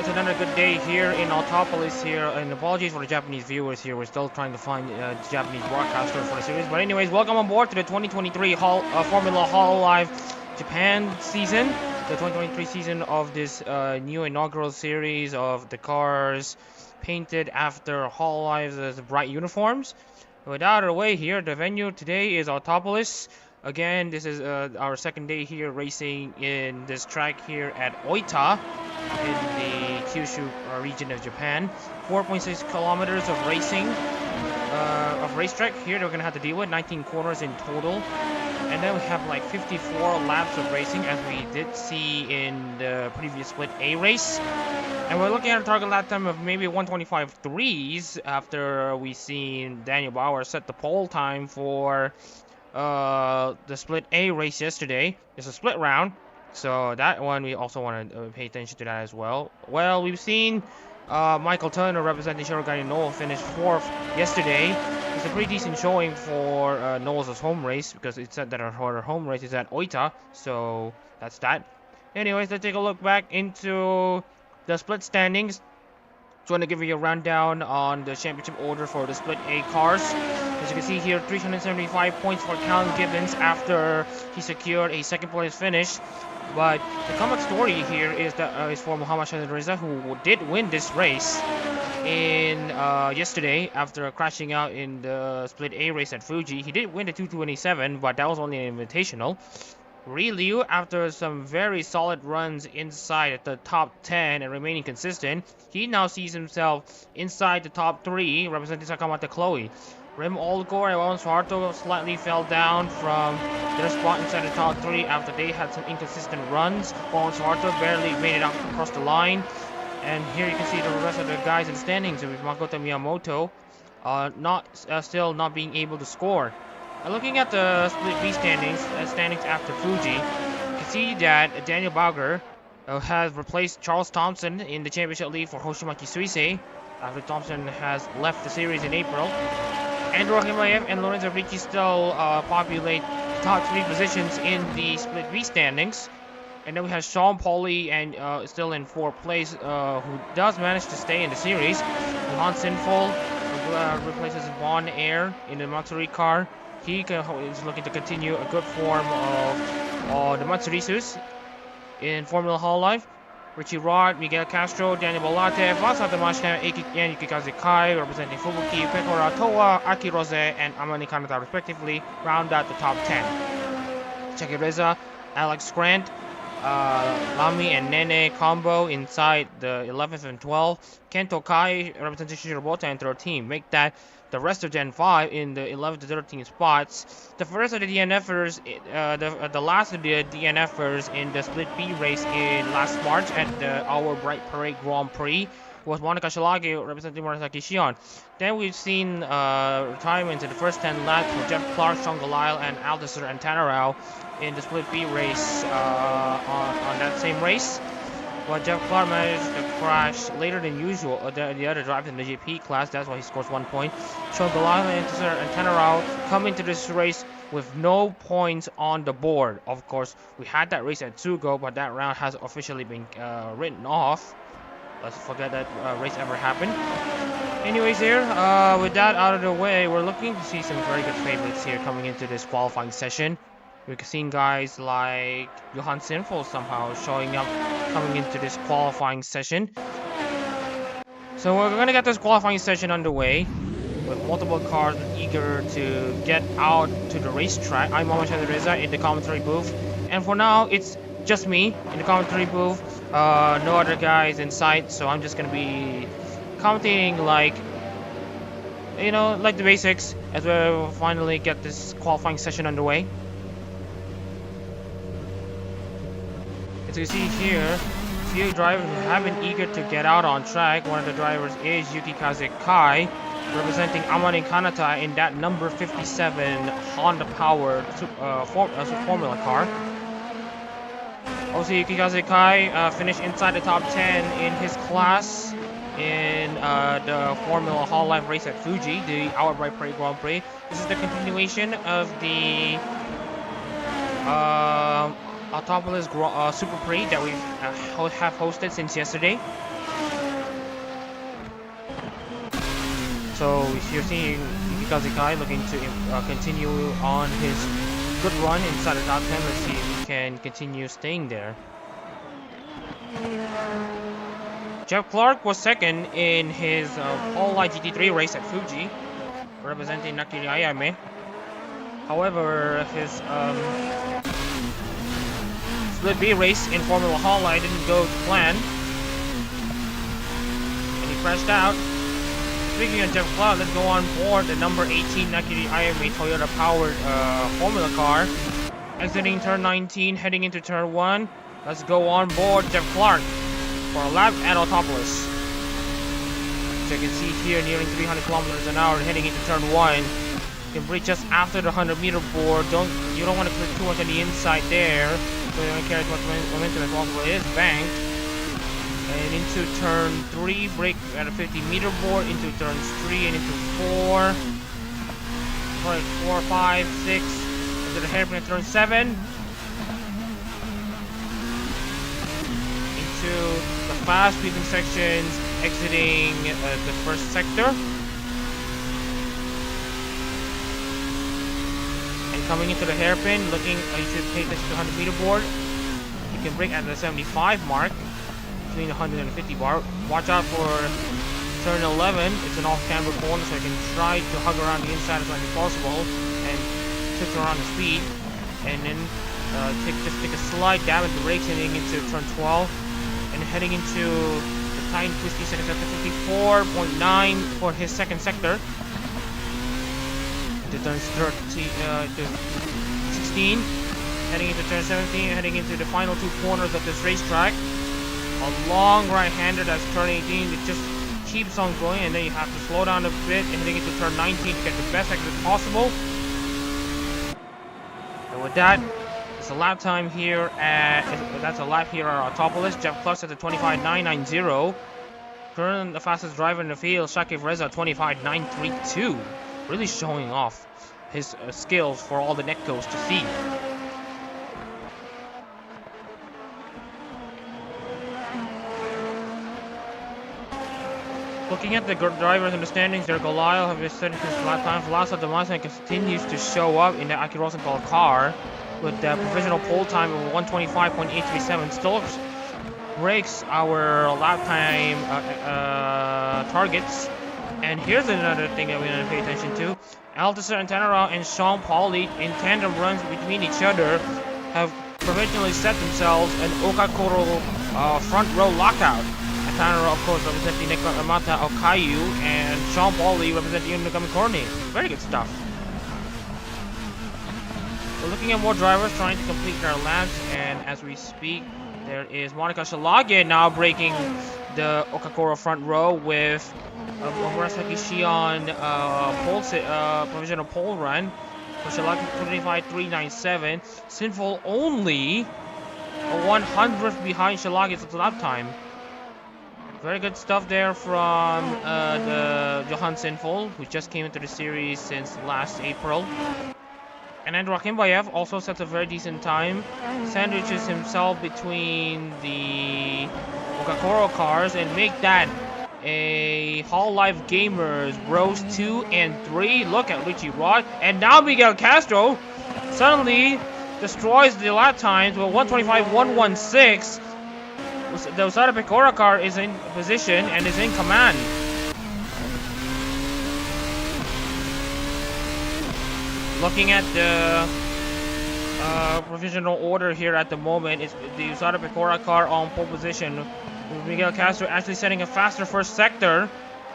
It's another good day here in Autopolis here, and apologies for the Japanese viewers here. We're still trying to find Japanese broadcaster for the series. But anyways, welcome on board to the 2023 Formula Hololive Japan season. The 2023 season of this new inaugural series of the cars painted after Hololive's bright uniforms. With that out of the way here, the venue today is Autopolis. Again, this is our second day here racing in this track here at Oita in the Kyushu region of Japan. 4.6 kilometers of racing, of racetrack here that we're going to have to deal with, 19 corners in total. And then we have like 54 laps of racing as we did see in the previous Split A race. And we're looking at a target lap time of maybe 125.3s after we seen Daniel Bauer set the pole time for the Split A race yesterday. It's a split round, so that one we also want to pay attention to that as well. Well, we've seen Michael Turner representing Shirogane Noah finish 4th yesterday. It's a pretty decent showing for Noah's home race, because it said that her home race is at Oita, so that's that. Anyways, let's take a look back into the split standings. Just want to give you a rundown on the championship order for the Split A cars. As you can see here, 375 points for Callum Gibbons after he secured a second place finish. But the comeback story here is that is for Muhammad Reza, who did win this race in yesterday after crashing out in the Split A race at Fuji. He did win the 227, but that was only an invitational. Liu, after some very solid runs inside the top 10 and remaining consistent, he now sees himself inside the top 3, representing Sakamata Chloe. Rim Olgor and Juan Suarto slightly fell down from their spot inside the top 3 after they had some inconsistent runs. Juan Suarto barely made it across the line. And here you can see the rest of the guys in the standings with Makoto Miyamoto still not being able to score. Looking at the split B standings after Fuji, you can see that Daniel Barguer has replaced Charles Thompson in the championship league for Hoshimaki Suisei after Thompson has left the series in April. Andrew Himayev and Lorenzo Ricci still populate the top 3 positions in the split B standings. And then we have Sean Pauly and still in 4th place, who does manage to stay in the series. Johan Sinful replaces Von Air in the Matsuri car. He is looking to continue a good form of the Matsurisus in Formula Hololive. Richie Rod, Miguel Castro, Daniel Bolate, Vasata Mashina, and Yukikaze Kai, representing Fubuki, Pekora Towa, Aki Rose, and Amani Kanata respectively, round out the top 10. Cheki Reza, Alex Grant, Lamy and Nene combo inside the 11th and 12th. Kento Kai, representing Shirobota and 13th. Make that the rest of Gen 5 in the 11th to 13th spots. The first of the DNFers, the last of the DNFers in the Split B race in last March at the Our Bright Parade Grand Prix was Monica Shilagi representing Murasaki Shion. Then we've seen retirements in the first 10 laps for Jeff Clark, Sean Galisle, and Aldisar and Tanarau in the Split B race on that same race. But Jeff Clark managed to crash later than usual the other drivers in the GP class. That's why he scores 1 point. Sean Galisle and Tanarau come into this race with no points on the board. Of course, we had that race at Tsugo, but that round has officially been written off. Let's forget that race ever happened. Anyways, here, with that out of the way, we're looking to see some very good favorites here coming into this qualifying session. We've seen guys like Johan Sinful somehow showing up coming into this qualifying session. So we're going to get this qualifying session underway with multiple cars eager to get out to the racetrack. I'm Mama Reza in the commentary booth. And for now, it's just me in the commentary booth. No other guys in sight, so I'm just going to be commentating like the basics as we finally get this qualifying session underway. As you see here, a few drivers have been eager to get out on track. One of the drivers is Yukikaze Kai, representing Amane Kanata in that number 57 Honda-powered Formula car. Also, Yukikaze Kai finished inside the top 10 in his class in the Formula Hololive race at Fuji, the Our Bright Parade Grand Prix. This is the continuation of the Autopolis Superprix that we have hosted since yesterday. So you're seeing Yukikaze Kai looking to continue on his good run inside the top 10. Let's see if he can continue staying there. Jeff Clark was second in his All-Light GT3 race at Fuji, representing Nakiri Ayame. However, his Split B race in Formula Hololive didn't go to plan, and he crashed out. Speaking of Jeff Clark, let's go on board the number 18 Nakiri Ayame Toyota powered Formula car. Exiting turn 19, heading into turn 1. Let's go on board Jeff Clark for a lap at Autopolis. So you can see here, nearing 300 kilometers an hour, heading into turn 1. You can brake just after the 100-meter board. You don't want to click too much on the inside there, so you don't carry as much momentum as possible. It is banked. And into turn 3, brake at a 50-meter board, into turns 3 and into 4. 4, 5, 6, into the hairpin at turn 7. Into the fast sweeping sections, exiting the first sector. And coming into the hairpin, looking, you should pay attention to the 100-meter board. You can brake at the 75 mark. Between the 150 bar. Watch out for turn 11. It's an off-camber corner, so you can try to hug around the inside as much as possible and switch around the speed. And then take a slight dab at the brakes heading into turn 12 and heading into the tight and twisty second sector. 54.9 for his second sector. To turn 16, heading into turn 17, heading into the final two corners of this racetrack. A long right-hander that's turn 18, it just keeps on going, and then you have to slow down a bit and heading into turn 19 to get the best exit possible. And with that, it's a lap time here at Autopolis. Jeff Clutch at the 25.990. Currently the fastest driver in the field, Shakib Reza, 25.932. Really showing off his skills for all the netcos to see. Looking at the drivers in the standings, there Goliath have been setting his lap time. Vlasa Damasan continues to show up in the Aki Rosenthal car with the provisional pole time of 125.837. Still breaks our lap time targets. And here's another thing that we need to pay attention to. Althusser and Tannerau and Sean Pauli in tandem runs between each other have provisionally set themselves an Okakoro front row lockout. Tannerau, of course, representing Nekamata Okayu, and Sean Pauli representing Unigami Korni. Very good stuff. We're looking at more drivers trying to complete their laps, and as we speak, there is Monica Shalage now breaking the Okakoro front row with Murasaki Shion provisional pole run for Shalage 25.397. Sinful only a 100th behind Shalage's lap time. Very good stuff there from the Johan Sinful, who just came into the series since last April. And then Rakhimbayev also sets a very decent time. Sandwiches himself between the Okakoro cars and make that a Hololive Gamers Bros 2 and 3. Look at Richie Rod. And now Miguel Castro suddenly destroys the lap times with 125.116. The Osada Pecora car is in position and is in command. Looking at the provisional order here at the moment, it's the Osada Pecora car on pole position, with Miguel Castro actually setting a faster first sector.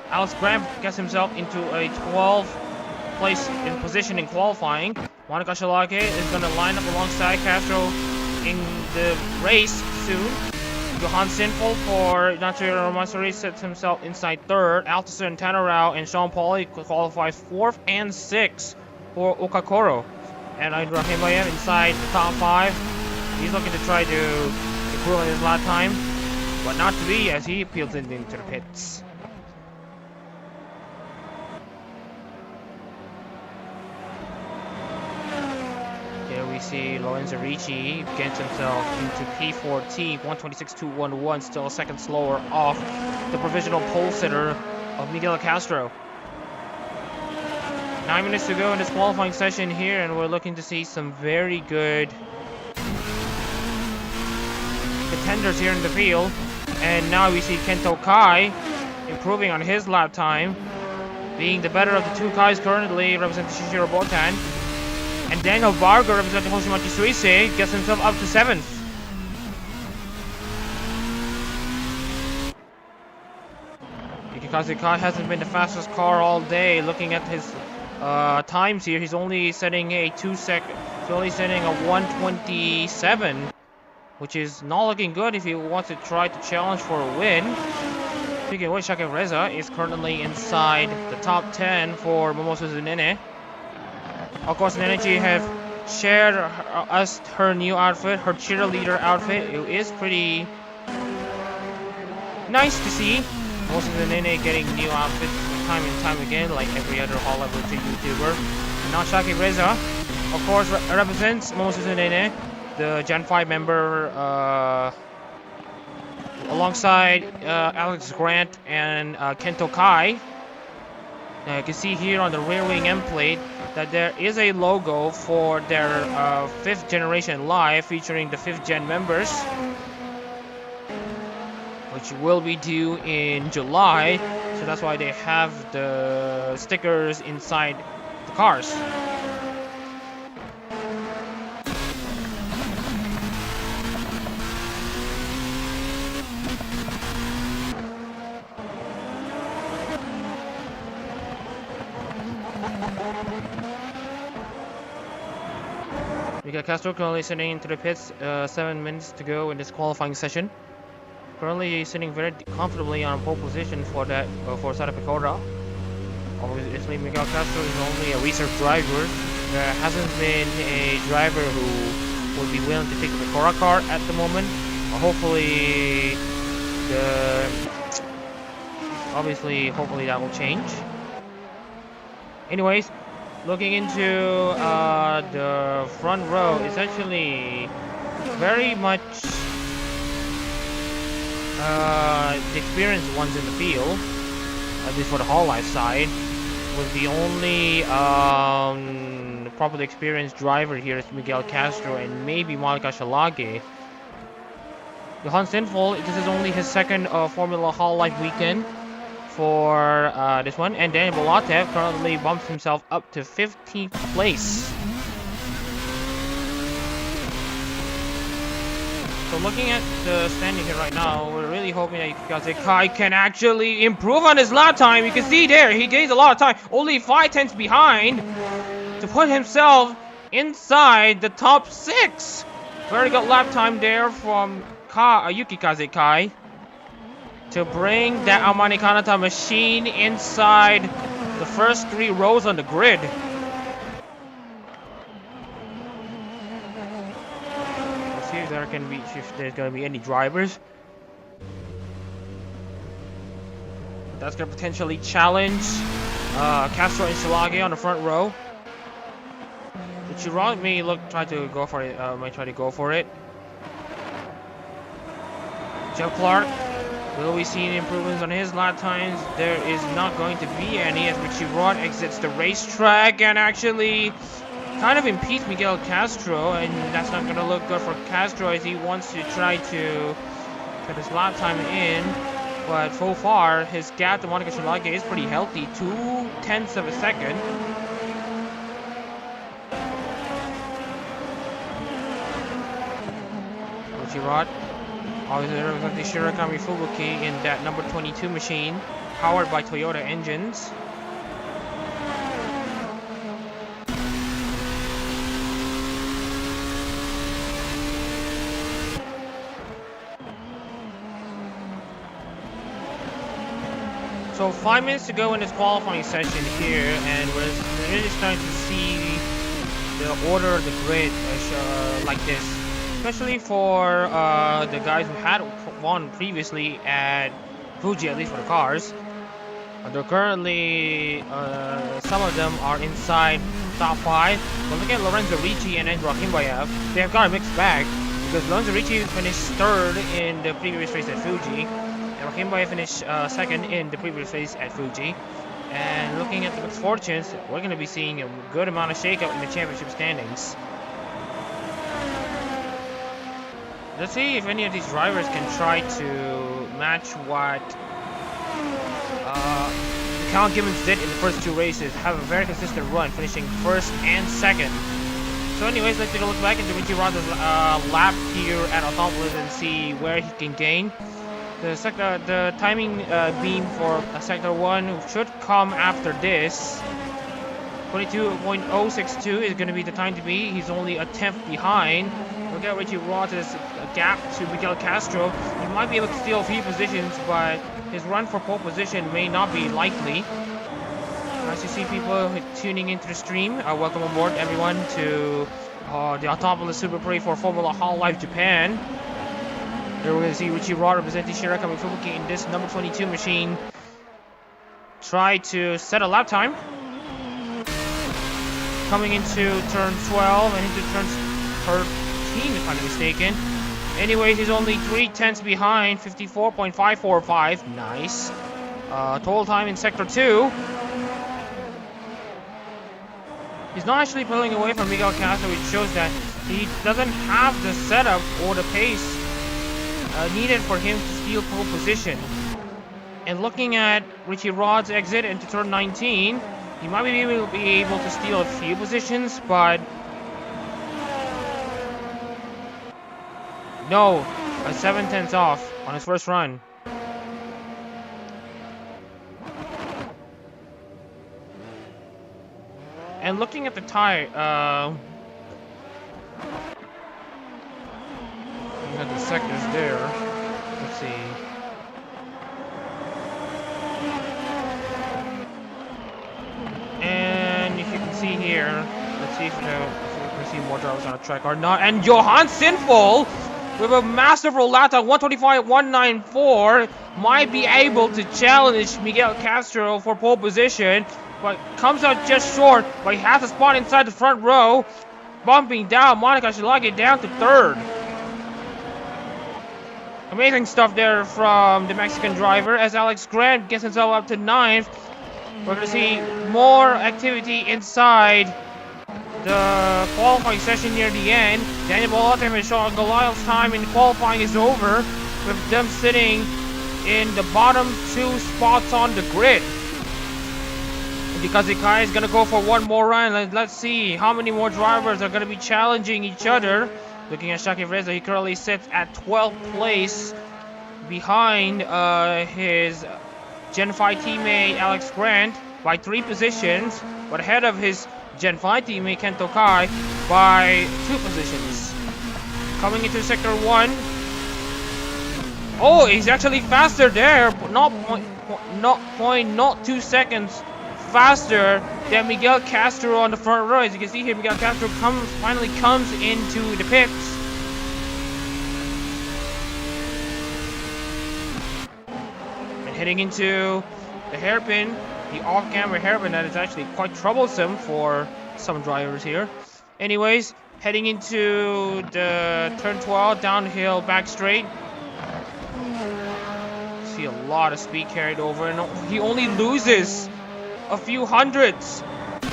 Alex Graham gets himself into a 12th place in position in qualifying. Monica Shalake is going to line up alongside Castro in the race soon. Johan Sinful for Natsuhiro Matsuri sets himself inside third. Althusser and Tannerau and Sean Pauli qualifies 4th and 6th for Okakoro. And Ibrahimoyev inside the top 5. He's looking to try to improve on his lap time, but not to be as he peels into the pits. We see Lorenzo Ricci gets himself into P14, 126.211, still a second slower off the provisional pole sitter of Miguel Castro. 9 minutes to go in this qualifying session here, and we're looking to see some very good contenders here in the field. And now we see Kento Kai improving on his lap time, being the better of the two Kais currently, representing Shishiro Botan. And Daniel Barguer, representing Hoshiyomi Suisei, gets himself up to 7th. Yukikazu Kai hasn't been the fastest car all day. Looking at his times here, he's only setting a 127, which is not looking good if he wants to try to challenge for a win. Speaking of which, Shakib Reza is currently inside the top 10 for Momosu Nene. Of course, Nenechi have shared us her new outfit, her cheerleader outfit. It is pretty nice to see. Most of the Nene getting new outfits time and time again, like every other Hololive YouTuber. And now Shakib Reza, of course, represents Momosu Nene, the Gen 5 member, alongside Alex Grant and Kento Kai. Now you can see here on the rear wing end plate that there is a logo for their 5th generation live featuring the 5th gen members, which will be due in July, so that's why they have the stickers inside the cars. Miguel Castro currently sitting into the pits, 7 minutes to go in this qualifying session. Currently sitting very comfortably on pole position for that for Sada Pecora. Obviously, Miguel Castro is only a reserve driver. There hasn't been a driver who would be willing to take the Pecora car at the moment. Hopefully that will change. Anyways, looking into the front row, it's actually very much the experienced ones in the field, at least for the Hololive side, with the only properly experienced driver here is Miguel Castro and maybe Monica Shalage. Johan Sinful, this is only his second Formula Hololive weekend for this one, and Daniel Bolatev currently bumps himself up to 15th place. So looking at the standing here right now, we're really hoping that Yuki Kai can actually improve on his lap time. You can see there, he gains a lot of time, only 5 tenths behind to put himself inside the top 6. Very good lap time there from Yuki Kai to bring that Armani Kanata machine inside the first 3 rows on the grid. Let's see if there's gonna be any drivers that's gonna potentially challenge Castro and Shilage on the front row. Chirag may try to go for it. Jeff Clark, will we see any improvements on his lap times? There is not going to be any as Richie Rod exits the racetrack and actually kind of impedes Miguel Castro, and that's not going to look good for Castro as he wants to try to get his lap time in. But so far, his gap to Monica Shalage is pretty healthy, 2 tenths of a second. Richie Rod. Obviously, representing Shirakami Fubuki in that number 22 machine, powered by Toyota engines. So 5 minutes to go in this qualifying session here, and we're really starting to see the order of the grid like this. Especially for the guys who had won previously at Fuji, at least for the cars. They're currently, some of them are inside top 5. But look at Lorenzo Ricci and Andrew Akimbayev. They have got a mixed bag because Lorenzo Ricci finished 3rd in the previous race at Fuji. And Akimbayev finished 2nd in the previous race at Fuji. And looking at the mixed fortunes, we're going to be seeing a good amount of shakeup in the championship standings. Let's see if any of these drivers can try to match what Cal Gibbons did in the first 2 races. Have a very consistent run, finishing 1st and 2nd. So anyways, let's take a look back into Richie Rod's lap here at Autopolis and see where he can gain. The timing beam for Sector 1 should come after this. 22.062 is going to be the time to beat. He's only a 10th behind. Look at Richie Rod's gap to Miguel Castro. He might be able to steal a few positions, but his run for pole position may not be likely. As you see people tuning into the stream, welcome aboard everyone to the Autopolis Superprix for Formula Hololive Japan. Here we're going to see Richie Rod representing Shirakami Fubuki in this number 22 machine. Try to set a lap time. Coming into turn 12 and into turn 13 if I'm not mistaken. Anyways, he's only 3 tenths behind, 54.545. Nice. Total time in Sector 2. He's not actually pulling away from Miguel Castro, which shows that he doesn't have the setup or the pace needed for him to steal pole position. And looking at Richie Rod's exit into turn 19, he might be able to steal a few positions, but no, a 7 tenths off on his first run. And looking at the tie, you got the sectors there. Let's see. And if you can see here, let's see if we can see more drivers on the track or not. And Johan Sinful, with a massive roll lap time 125.194, might be able to challenge Miguel Castro for pole position, but comes out just short. But he has a spot inside the front row, bumping down Monica Shalagi down to third. Amazing stuff there from the Mexican driver as Alex Grant gets himself up to 9th. We're going to see more activity inside the qualifying session near the end. Daniel Bolotem and Sean Goliath's time in qualifying is over, with them sitting in the bottom 2 spots on the grid. Because Ikai is going to go for one more run. Let's see how many more drivers are going to be challenging each other. Looking at Shaki Reza, he currently sits at 12th place behind his Gen 5 teammate Alex Grant by 3 positions, but ahead of his Gen 5 teammate Kento Kai by 2 positions. Coming into Sector 1. Oh, he's actually faster there, but not 0.02 seconds faster than Miguel Castro on the front row. As you can see here, Miguel Castro finally comes into the pits. And heading into the hairpin, the off-camber hairpin that is actually quite troublesome for some drivers here. Anyways, heading into the turn 12, downhill back straight. See a lot of speed carried over, and he only loses a few hundreds,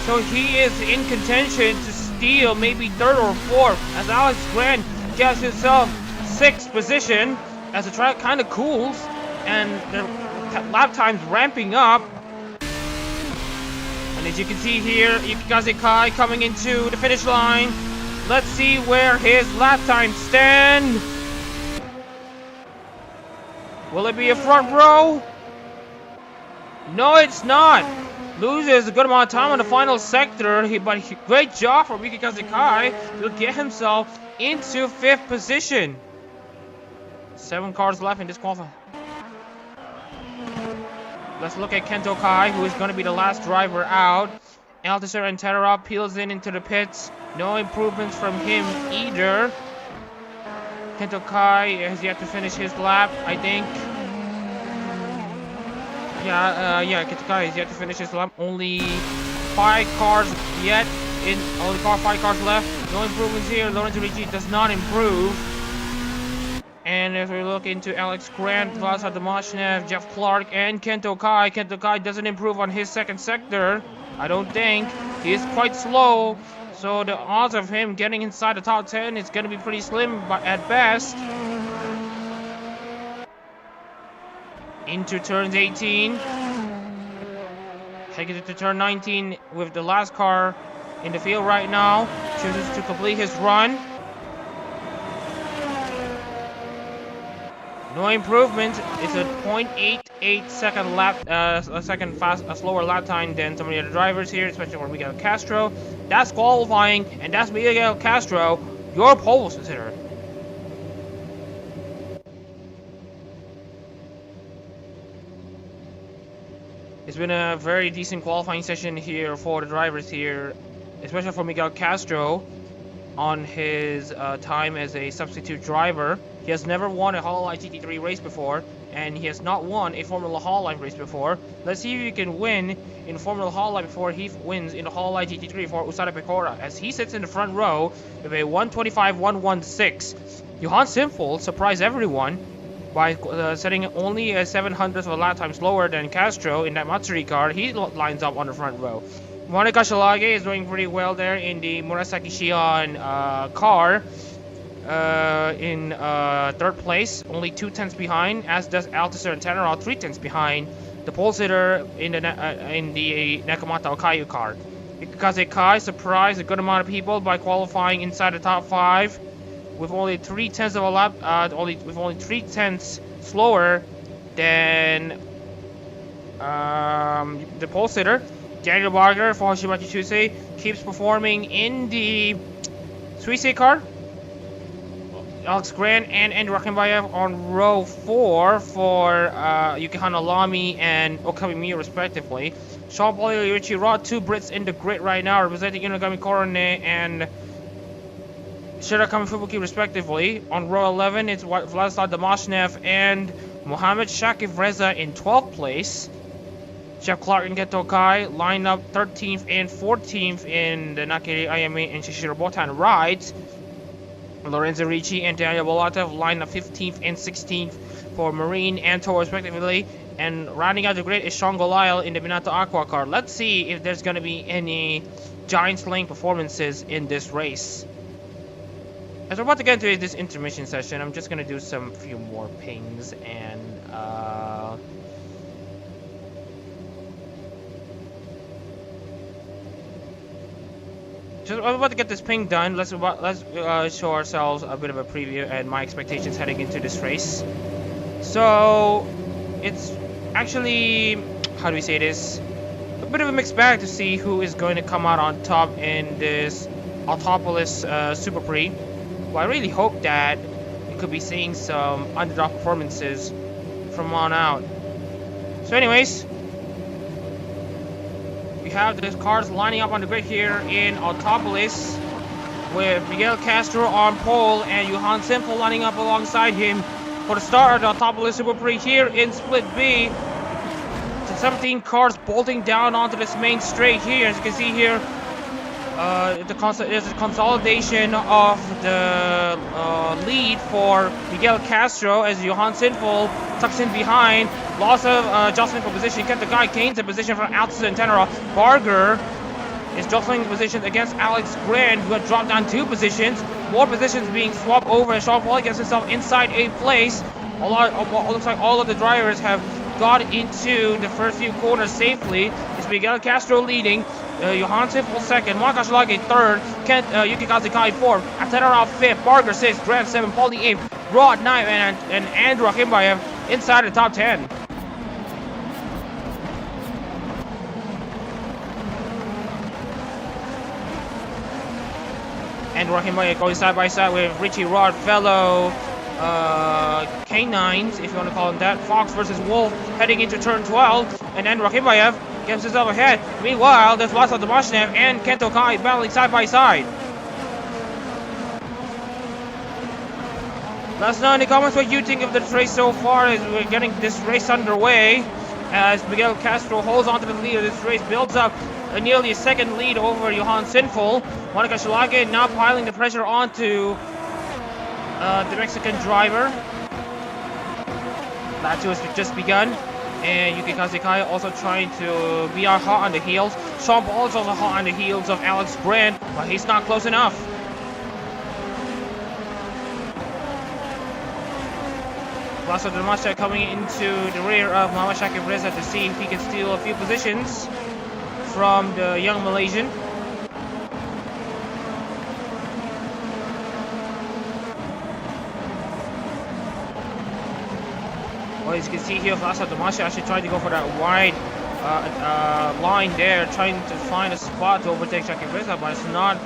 so he is in contention to steal maybe 3rd or 4th as Alex Grant gets himself 6th position as the track kind of cools and the lap time's ramping up. And as you can see here, Yukikaze Kai coming into the finish line. Let's see where his lap times stand. Will it be a front row? No, it's not. Loses a good amount of time on the final sector, but great job from Yukikaze Kai to get himself into 5th position. 7 cars left in this qualifying. Let's look at Kento Kai, who is going to be the last driver out. Althusser and Terra peels into the pits. No improvements from him either. Kento Kai has yet to finish his lap, I think. Yeah, Kento Kai is yet to finish his lap. Only 5 cars yet. Only 5 cars left. No improvements here. Lorenzo Ricci does not improve. And as we look into Alex Grant, Vlasa Domashnev, Jeff Clark, and Kento Kai doesn't improve on his 2nd sector. I don't think. He is quite slow. So the odds of him getting inside the top 10 is going to be pretty slim at best. Into turns 18. Taking it to turn 19 with the last car in the field right now. Chooses to complete his run. No improvement. It's a 0.88 second lap, a slower lap time than some of the other drivers here, especially for Miguel Castro. That's qualifying, and that's Miguel Castro, your pole positioner. It's been a very decent qualifying session here for the drivers here, especially for Miguel Castro on his time as a substitute driver. He has never won a Hololive GT3 race before, and he has not won a Formula Hololive race before. Let's see if he can win in Formula Hololive before he wins in the Hololive GT3 for Usada Pecora, as he sits in the front row with a 125.116. Johan Simful surprised everyone by setting only a 700th of a lap time slower than Castro in that Matsuri car. He lines up on the front row. Monica Shalage is doing pretty well there in the Murasaki Shion car. In 3rd place, only 2/10 behind, as does Althusser and Tannerall 3/10 behind the pole sitter in the Nakamata Okayu car. Yukikaze Kai surprised a good amount of people by qualifying inside the top 5 with only 3/10 of a lap, with only 3/10 slower than the pole sitter. Daniel Barguer for Hoshiyomi Suisei keeps performing in the Suisei car. Alex Grant and Andrew Rakimbayev on row 4 for Yukihano Lamy and Okami Miyu respectively. Sean Pauli, Richie Rod, 2 Brits in the grid right now, representing Inogami Korone and Shirakami Fubuki respectively. On row 11, it's Vladislav Damashnev and Mohamed Shakib Reza in 12th place. Jeff Clark and Geto Kai line up 13th and 14th in the Nakiri Ayame and Shishiro Botan rides. Lorenzo Ricci and Daniel Bolatev line up 15th and 16th for Marine and Tour respectively. And rounding out the grid is Sean Lyle in the Minato Aqua car. Let's see if there's going to be any giant slaying performances in this race. As we're about to get into this intermission session, I'm just going to do some few more pings and I'm about to get this ping done. Let's show ourselves a bit of a preview and my expectations heading into this race. So it's actually, how do we say this? A bit of a mixed bag to see who is going to come out on top in this Autopolis Superprix. Well, I really hope that we could be seeing some underdog performances from on out. So anyways, we have the cars lining up on the grid here in Autopolis with Miguel Castro on pole and Johan Simple lining up alongside him for the start of the Autopolis Superprix here in Split B. So 17 cars bolting down onto this main straight here. As you can see here, there's a consolidation of the lead for Miguel Castro as Johan Sinful tucks in behind. Loss of adjustment for position. Kenta Guy gains a position from Altitude and Tenera. Barguer is jostling positions against Alex Grant, who had dropped down 2 positions. More positions being swapped over as Sean Paul gets himself inside 8th place. Looks like all of the drivers have got into the first few corners safely. It's Miguel Castro leading. Johan Sinful 2nd, Marcus Lage 3rd, Yuki Kazukai 4th, Atenera 5th, Barguer 6th, Grant 7th, Paulie 8th, Rod 9th, and Andrew Akimbayev inside the top 10. Andrew Akimbayev going side by side with Richie Rod, fellow K9s, if you want to call them that. Fox versus Wolf heading into turn 12, and Andrew Akimbayev gets himself ahead. Meanwhile, there's Vladislav Damashnev and Kento Kai battling side by side. Let us know in the comments what you think of this race so far as we're getting this race underway. As Miguel Castro holds onto the lead of this race, builds up nearly a 2nd lead over Johan Sinful. Monica Schlage now piling the pressure onto the Mexican driver. Lap 2 has just begun. And Yuki Kazukai also trying to be hot on the heels. Sean Paul is also hot on the heels of Alex Grant, but he's not close enough. Vladislav Damashnev coming into the rear of Mohamed Shakib Reza to see if he can steal a few positions from the young Malaysian. Well, as you can see here, Vladislav Damashnev actually tried to go for that wide line there, trying to find a spot to overtake Shakib Reza, but it's not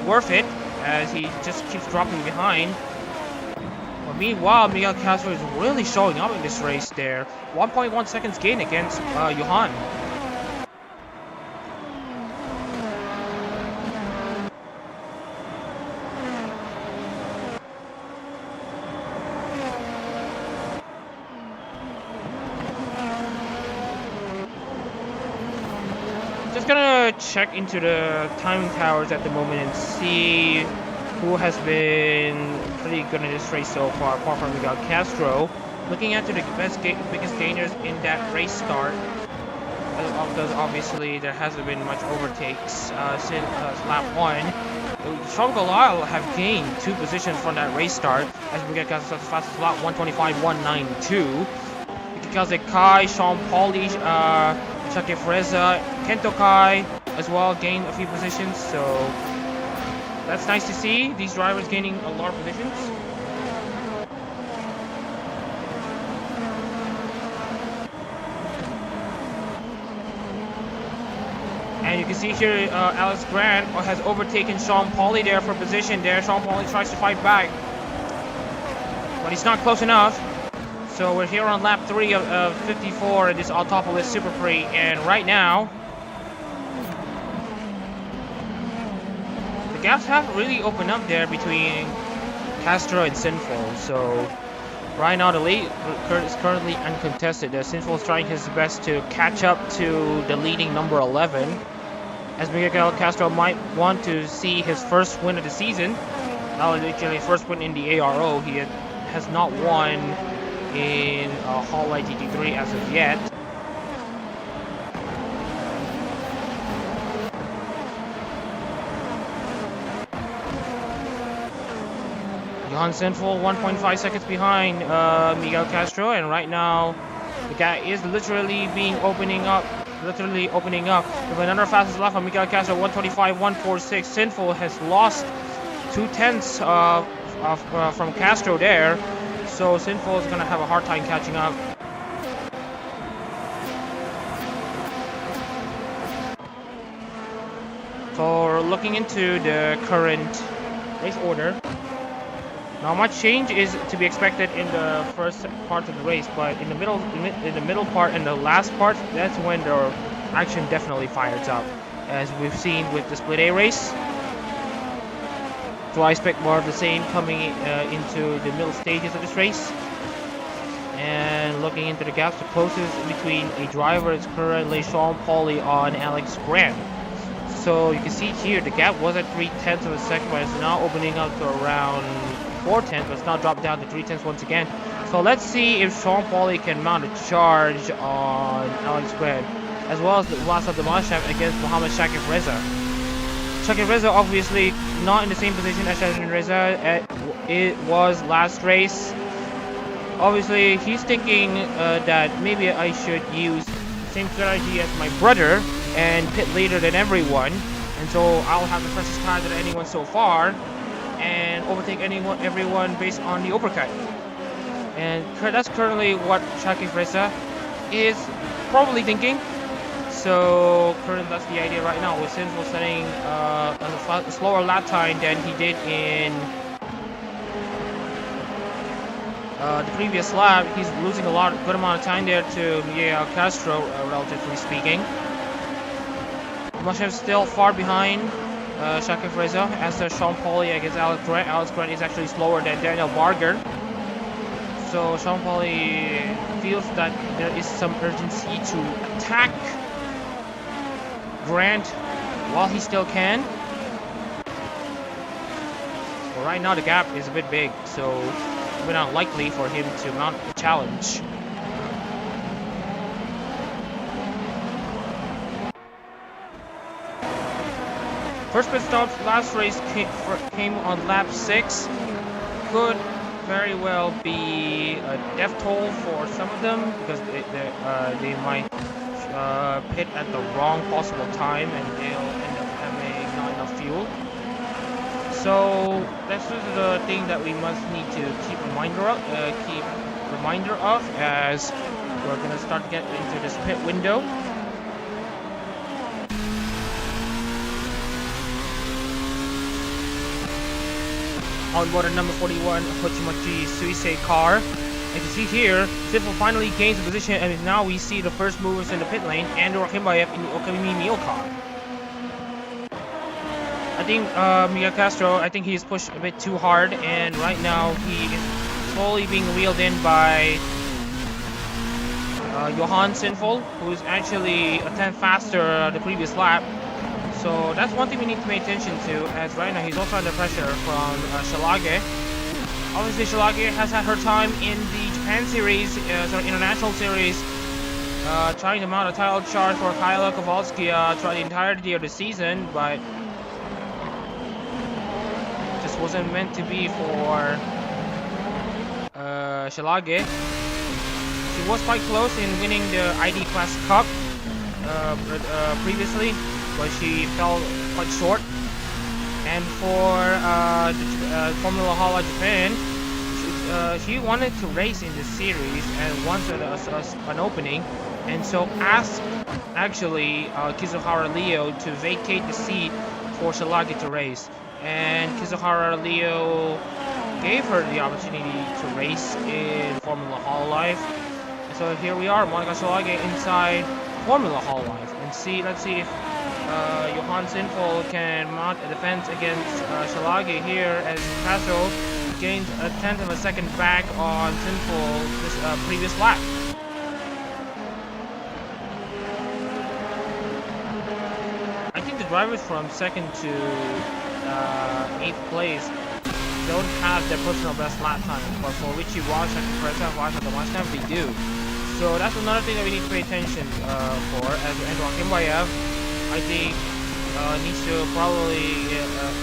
worth it as he just keeps dropping behind. But meanwhile, Miguel Castro is really showing up in this race there. 1.1 seconds gain against Johan. Just gonna check into the timing towers at the moment and see who has been pretty good in this race so far, apart from Miguel Castro. Looking at the biggest gainers in that race start, because obviously there hasn't been much overtakes since lap 1. Sean Lyle have gained 2 positions from that race start, as Miguel Castro starts fastest lap 125.192. Kazukai, Sean Pauli, Shakib Reza, Kento Kai as well gained a few positions, so that's nice to see. These drivers gaining a lot of positions. And you can see here Alex Grant has overtaken Sean Pauli there for position there. Sean Pauli tries to fight back, but he's not close enough. So we're here on lap 3 of 54 in this Autopolis Superprix, and right now the gaps haven't really opened up there between Castro and Sinful. So right now the lead is currently uncontested. Sinful is trying his best to catch up to the leading number 11, as Miguel Castro might want to see his first win of the season. Actually, first win in the ARO. He has not won in Hololive GT3 as of yet. Johan Sinful 1.5 seconds behind Miguel Castro, and right now the gap is literally opening up. With another fastest lap on Miguel Castro, 125.146. Sinful has lost 0.2 from Castro there, so Sinful is gonna have a hard time catching up. So looking into the current race order, not much change is to be expected in the first part of the race, but in the middle part and the last part, that's when the action definitely fires up, as we've seen with the Split A race. So I expect more of the same coming into the middle stages of this race. And looking into the gaps, the closest between a driver is currently Sean Pauli on Alex Grant. So you can see here the gap was at 0.3 of a second, but it's now opening up to around 0.4, but it's now dropped down to 0.3 once again. So let's see if Sean Pauli can mount a charge on Alex Grant, as well as the last of the Mashaf against Mohamed Shakib Reza. Shakib Reza obviously not in the same position as Shakib Reza it was last race. Obviously he's thinking that maybe I should use the same strategy as my brother and pit later than everyone, and so I'll have the fastest time than anyone so far and overtake everyone based on the uppercut. And that's currently what Shakib Reza is probably thinking. So currently that's the idea right now, with Sinful setting a slower lap time than he did in the previous lap. He's losing a good amount of time there to Miguel Castro, relatively speaking. Mashev still far behind Shakib Reza, as does Sean Pauli against Alex Grant. Alex Grant is actually slower than Daniel Barguer. So Sean Pauli feels that there is some urgency to attack Grant while he still can. Well, right now the gap is a bit big, so it's been unlikely for him to mount a challenge. First pit stop last race came on lap 6. Could very well be a death toll for some of them, because they might pit at the wrong possible time and they'll end up having not enough fuel. So that's just the thing that we must need to keep reminder of as we're gonna start getting into this pit window. On board number 41 Hoshiyomi Suisei car. As you see here, Sinful finally gains a position, and now we see the first movers in the pit lane, Andrew Himbayev in the Okami Mio car. I think Miguel Castro, I think he's pushed a bit too hard, and right now he is slowly being reeled in by Johan Sinful, who's actually a 10th faster the previous lap. So that's one thing we need to pay attention to, as right now he's also under pressure from Shalage. Obviously Shalage has had her time in the Japan series, international series, trying to mount a title charge for Kyla Kowalski throughout the entirety of the season, but just wasn't meant to be for Shalage. She was quite close in winning the ID Class Cup previously, but she fell quite short. And for the Formula Hololive Japan, she wanted to race in this series and wanted an opening, and so asked actually Kizuhara Leo to vacate the seat for Shilage to race. And Kizuhara Leo gave her the opportunity to race in Formula Hololive. And so here we are, Monica Shilage inside Formula Hololive. And let's see if Johan Sinful can mount a defense against Shilage here, as Castro gained a tenth of a second back on Sinful this previous lap. I think the drivers from second to 8th place don't have their personal best lap time, but for Richie Walsh and Presa Walsh and the watch time, they do. So that's another thing that we need to pay attention for. As Andrew Akimbayev, I think, needs to probably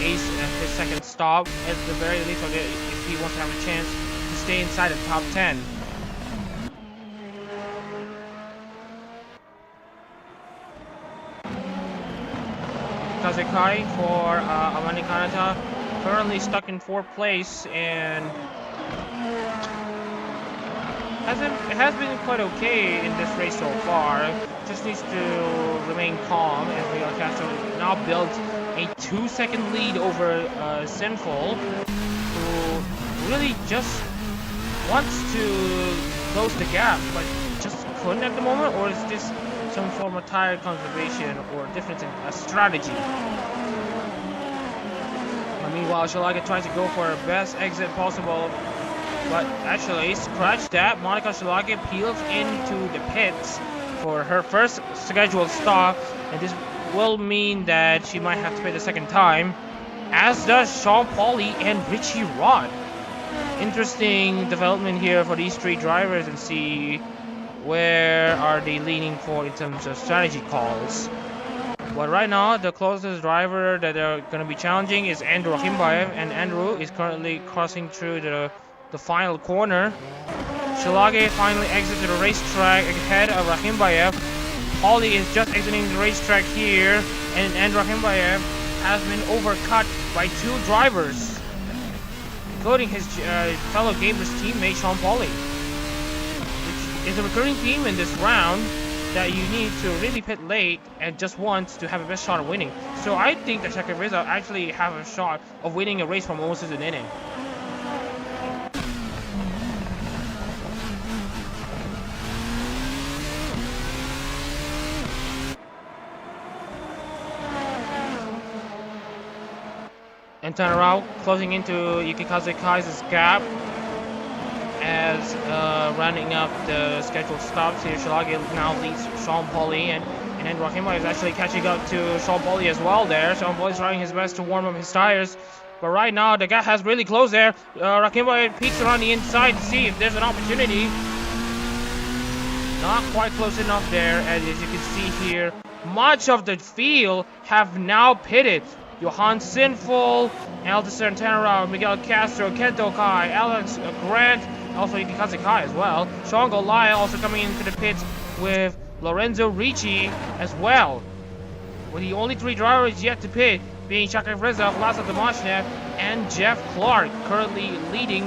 ace his second stop at the very least, if he wants to have a chance to stay inside the top 10. Kazekai for Amani Kanata, currently stuck in 4th place, and it has been quite okay in this race so far. Just needs to remain calm, as Miguel Castro now built a 2-second lead over Sinful, who really just wants to close the gap, but just couldn't at the moment. Or is this some form of tire conservation or difference in strategy? Meanwhile, Shilage tries to go for her best exit possible, but actually, scratch that, Monica Shilage peels into the pits for her first scheduled stop, and this will mean that she might have to pit the second time, as does Sean Pauli and Richie Rod. Interesting development here for these three drivers, and see where are they leaning for in terms of strategy calls. But right now, the closest driver that they're going to be challenging is Andrew Akimbayev, and Andrew is currently crossing through the final corner. Shilage finally exited the racetrack ahead of Akimbayev. Pauli is just exiting the racetrack here, and Andrew Akimbayev has been overcut by 2 drivers, including his fellow Gamers teammate Sean Pauli, which is a recurring theme in this round, that you need to really pit late and just once to have a best shot of winning. So I think that Shakir Reza actually have a shot of winning a race from almost as an inning. And Tanarao closing into Yukikaze Kai's gap, as rounding up the scheduled stops here. Shilage now leads Sean Pauli, and then Rahima is actually catching up to Sean Pauli as well there. Sean Pauli is trying his best to warm up his tires, but right now the gap has really closed there. Rahima peeks around the inside to see if there's an opportunity. Not quite close enough there, as you can see here, much of the field have now pitted. Johan Sinful, Alderson Tanarao, Miguel Castro, Kento Kai, Alex Grant, also Yukikaze Kai as well. Sean Golai also coming into the pits with Lorenzo Ricci as well. With the only 3 drivers yet to pit being Shakir Reza, Vlasa Domashnev, and Jeff Clark currently leading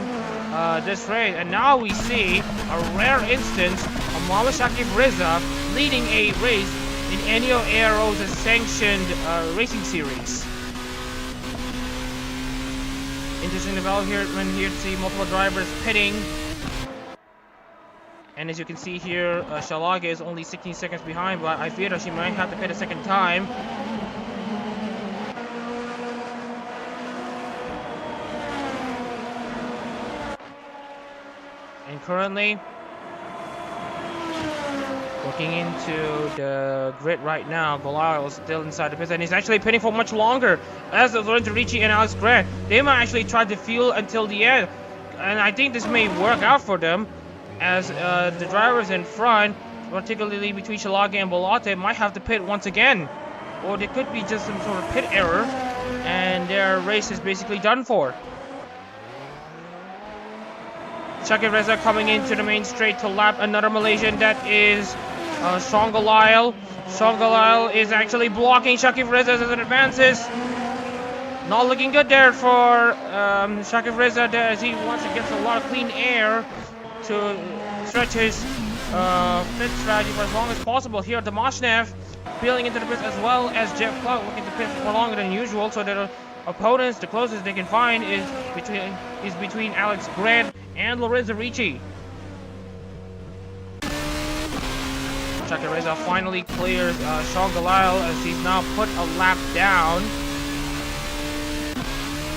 this race. And now we see a rare instance of Mama Shakir Reza leading a race in Ennio Aero's sanctioned racing series. Interesting development here to see multiple drivers pitting. And as you can see here, Shilage is only 16 seconds behind, but I fear that she might have to pit a second time. And currently, looking into the grid right now, Golao is still inside the pits, and he's actually pitting for much longer, as Lorenzo Ricci and Alex Grant. They might actually try to fuel until the end, and I think this may work out for them, as the drivers in front, particularly between Shilage and Bolate, might have to pit once again, or there could be just some sort of pit error, and their race is basically done for. Shakir Reza coming into the main straight to lap another Malaysian, that is Sean Golai. Sean Golai is actually blocking Shakir Reza as it advances. Not looking good there for Shakir Reza, as he wants to get a lot of clean air to stretch his pit strategy for as long as possible here. Demashnev peeling into the pits as well as Jeff Clark looking to pit for longer than usual, so their opponents, the closest they can find is between Alex Grant and Lorenzo Ricci. Shaka Reza finally clears Sean Galal as he's now put a lap down.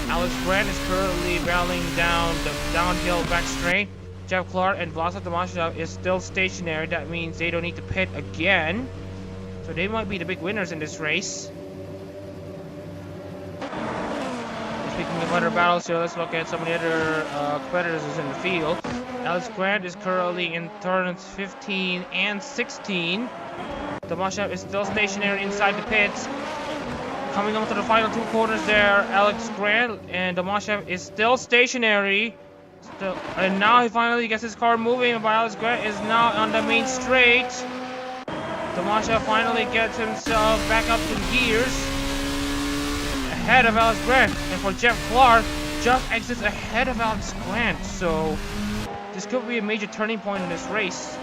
Alex Grant is currently barreling down the downhill back straight. Jeff Clark and Vlasa Tomashov is still stationary. That means they don't need to pit again. So they might be the big winners in this race. Speaking of other battles here, let's look at some of the other competitors in the field. Alex Grant is currently in turns 15 and 16. Tomashev is still stationary inside the pits. Coming up to the final two corners there, Alex Grant and Tomashev is still stationary. And now he finally gets his car moving, but Alex Grant is now on the main straight. Tomashev finally gets himself back up to gears. Ahead of Alex Grant. And for Jeff Clark, just exits ahead of Alex Grant. So this could be a major turning point in this race.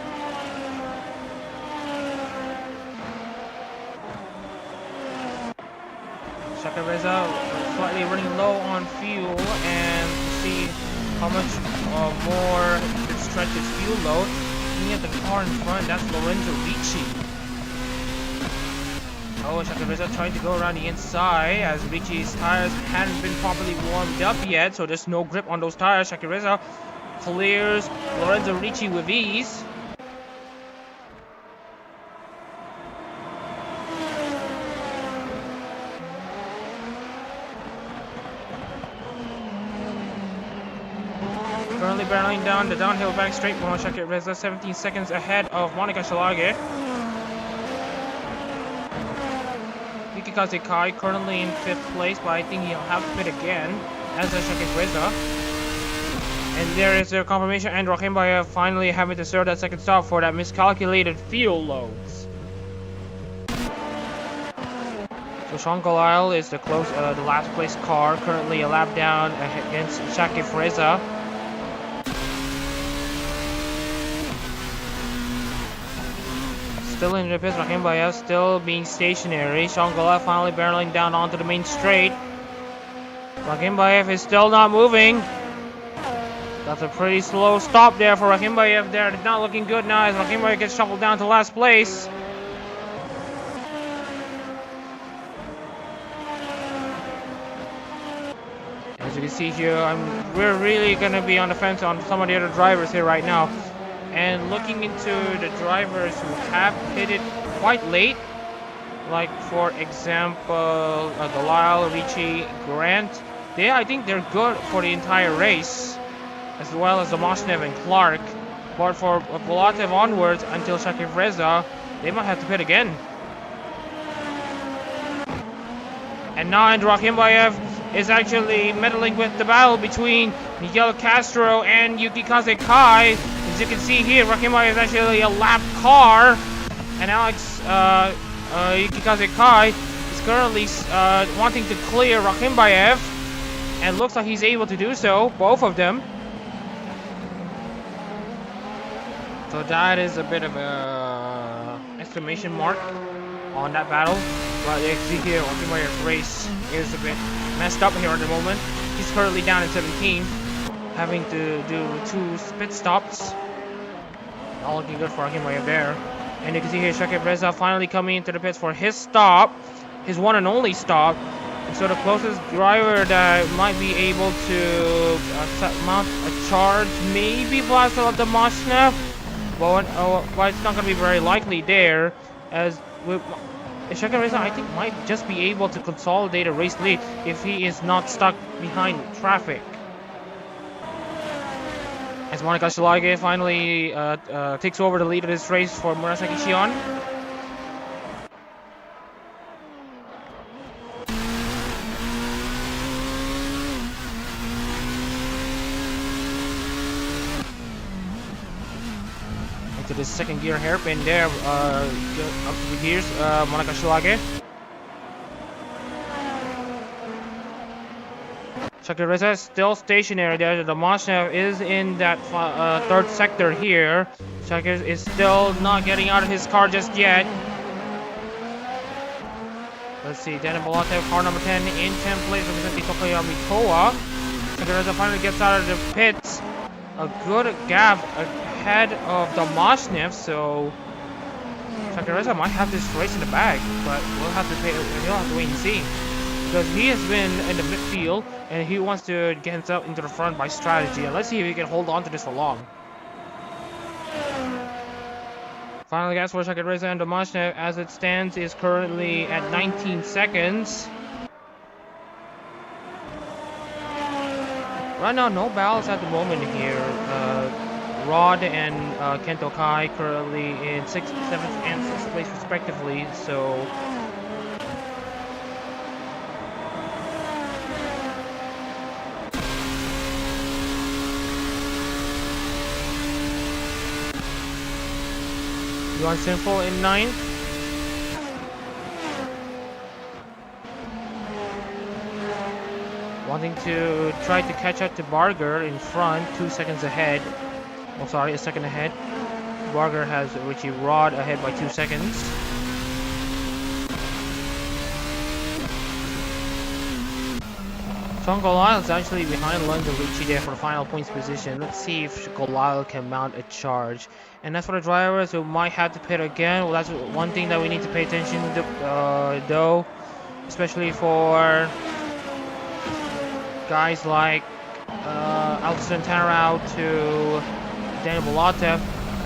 Shaka Reza slightly running low on fuel, and see how much more it can stretch its fuel load. Looking at the car in front, that's Lorenzo Ricci. Oh, Shaka Reza trying to go around the inside as Ricci's tires hadn't been properly warmed up yet, so there's no grip on those tires. Shaka Reza clears Lorenzo Ricci with ease. Currently barreling down the downhill back straight for Shaka Reza, 17 seconds ahead of Monica Shalage. Yukikaze Kai currently in 5th place, but I think he'll have to pit again, as does Shaka Reza. And there is a confirmation, and Rakhimbayev finally having to serve that second stop for that miscalculated fuel loads. So Sean Galal is the last place car, currently a lap down against Shakib Reza. Still in the pits, Rakhimbayev still being stationary. Sean Galal finally barreling down onto the main straight. Rakhimbayev is still not moving. That's a pretty slow stop there for Rakhimbayev there. It's not looking good now as Rakhimbayev gets shuffled down to last place. As you can see here, we're really going to be on the fence on some of the other drivers here right now. And looking into the drivers who have pitted quite late, like for example, Galal, Ricci, Grant, I think they're good for the entire race, as well as Domashnev and Clark. But for Volatev onwards until Shakib Reza, they might have to pit again. And now Andrew Rakhimbayev is actually meddling with the battle between Miguel Castro and Yukikaze Kai. As you can see here, Rakhimbayev is actually a lap car, and Alex Yukikaze Kai is currently wanting to clear Rakhimbayev, and looks like he's able to do so, both of them. So that is a bit of a exclamation mark on that battle. But you can see here, Rakhimbayev's race is a bit messed up here at the moment. He's currently down in 17, having to do 2 pit stops. Not looking good for Rakhimbayev there. And you can see here Shakib Reza finally coming into the pits for his stop, his one and only stop. And so the closest driver that might be able to mount a charge, maybe Vlasta Domashnev, but it's not going to be very likely there, as Shakib Reza, I think, might just be able to consolidate a race lead if he is not stuck behind traffic. As Monica Shalage finally takes over the lead of this race for Murasaki Shion. Into the second gear hairpin there, up to the gears, Monica Shalage. Shakir Reza is still stationary there. The Mashnev is in that third sector here. Shakir is still not getting out of his car just yet. Let's see, Daniel Balatev, car number 10 in 10th place, representing Tokoyami Toa. Shakir Reza finally gets out of the pits. A good gap ahead of the Mashnev, so Shakir Reza might have this race in the bag, but we'll have to wait and see. Because he has been in the midfield and he wants to get himself into the front by strategy, and let's see if he can hold on to this for long. Final gas for Shakir Reza and the Mashnev as it stands is currently at 19 seconds. Right now, no battles at the moment here. Rod and Kento Kai currently in 6th, 7th, and 6th place respectively, so Yuan Sinful in 9th. Wanting to try to catch up to Barguer in front, 2 seconds ahead. Oh, sorry, a second ahead. Barguer has Richie Rod ahead by 2 seconds. Sean Golile is actually behind London Richie there for the final points position. Let's see if Golile can mount a charge. And as for the drivers who might have to pit again, well, that's one thing that we need to pay attention to, though, especially for guys like Alton Tanarau to Daniel Balatev.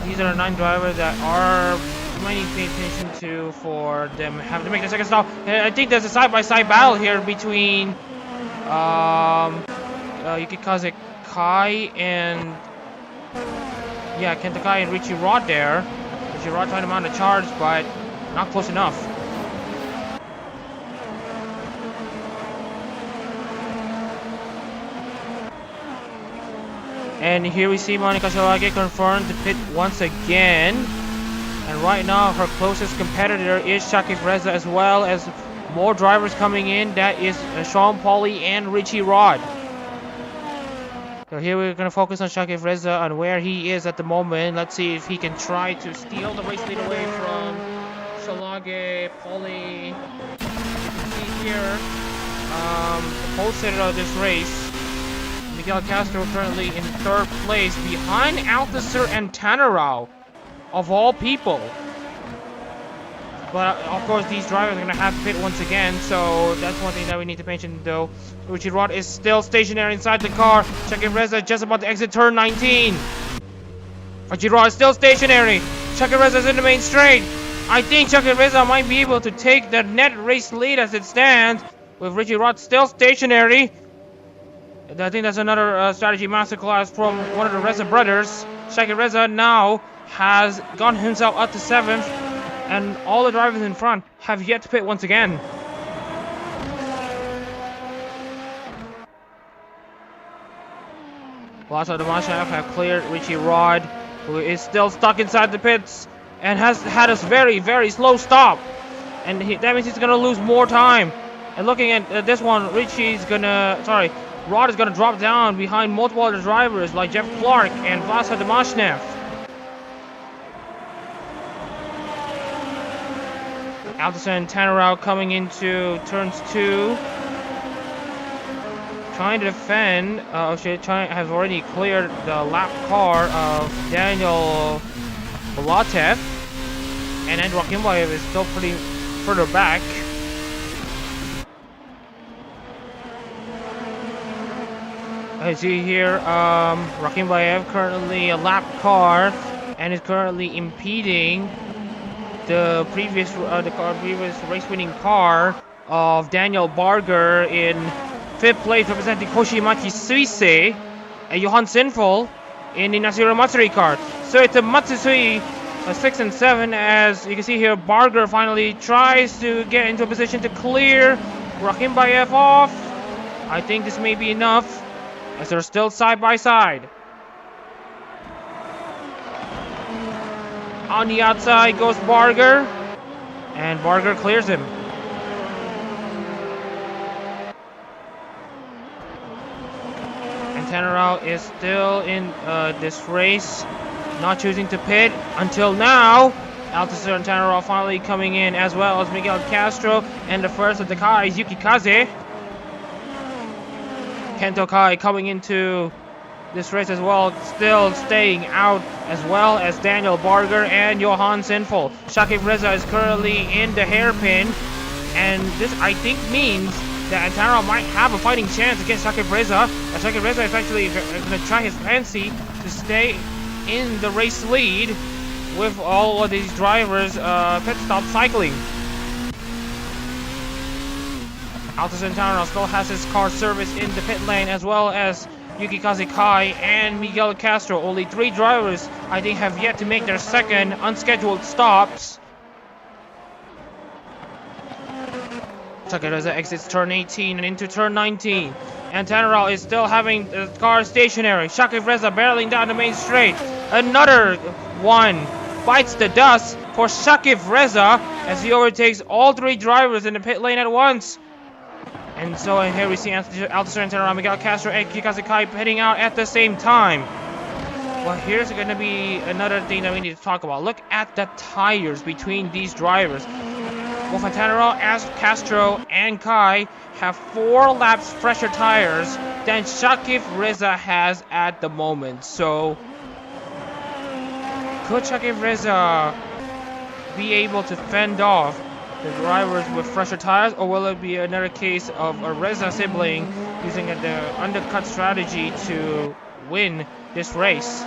These are the 9 drivers that are might need to pay attention to for them having to make the second stop. And I think there's a side-by-side battle here between Yukikaze Kai and Kenta Kai and Richie Rod there. Richie Rod trying to mount a charge, but not close enough. And here we see Monica Shawage confirmed to pit once again. And right now her closest competitor is Shakir Reza, as well as more drivers coming in. That is Sean Pauly and Richie Rod. So here we're going to focus on Shakir Reza and where he is at the moment. Let's see if he can try to steal the race lead away from Shalage, Pauly. You can see here the pole-sitter of this race, Miguel Castro, currently in 3rd place behind Althusser and Tanarau, of all people. But of course these drivers are going to have to pit once again, so that's one thing that we need to mention though. Richie Rod is still stationary inside the car. Shakir Reza just about to exit turn 19. Richie Rod is still stationary. Shakir Reza is in the main straight. I think Shakir Reza might be able to take the net race lead as it stands, with Richie Rod still stationary. I think that's another strategy masterclass from one of the Reza brothers. Shakir Reza now has gotten himself up to 7th, and all the drivers in front have yet to pit once again. Vlasa Domashnev have cleared Richie Rod, who is still stuck inside the pits and has had a very, very slow stop. And that means he's going to lose more time. And looking at this one, Rod is going to drop down behind multiple other drivers like Jeff Clark and Vlasa Domashnev. Alderson and Tanarau coming into turns 2. Trying to defend, has already cleared the lap car of Daniel Balatev. And Andrew Akimbayev is still pretty further back. I see here Rakimbayev currently a lap car and is currently impeding the previous race-winning car of Daniel Barguer in 5th place, representing Hoshiyomi Suisei, and Johan Sinful in the Nasiro Matsuri car. So it's a Matsusui 6 and 7, as you can see here. Barguer finally tries to get into a position to clear Rakimbayev off. I think this may be enough, as they're still side by side. On the outside goes Barguer, and Barguer clears him. Tannerau is still in this race, not choosing to pit until now. Althusser and Tannerau finally coming in, as well as Miguel Castro, and the first of the Kai is Yuki Kaze. Kento Kai coming into this race as well, still staying out, as well as Daniel Barguer and Johan Sinful. Shakib Reza is currently in the hairpin, and this I think means that Tannerau might have a fighting chance against Shakib Reza. Shakib Reza is actually going to try his fancy to stay in the race lead with all of these drivers pit stop cycling. Althusser Tannerau still has his car service in the pit lane, as well as Yukikaze Kai and Miguel Castro. Only 3 drivers, I think, have yet to make their second unscheduled stops. Shakib Reza exits turn 18 and into turn 19. And Tannerau is still having the car stationary. Shakib Reza barreling down the main straight. Another one bites the dust for Shakib Reza as he overtakes all 3 drivers in the pit lane at once. And so and here we see Althusser and Tannerau, Miguel Castro and Yukikaze Kai heading out at the same time. Well, here's going to be another thing that we need to talk about. Look at the tires between these drivers. Both Tannerau, Castro, and Kai have 4 laps fresher tires than Shakib Reza has at the moment. So, could Shakib Reza be able to fend off the drivers with fresher tires, or will it be another case of a Reza sibling using the undercut strategy to win this race?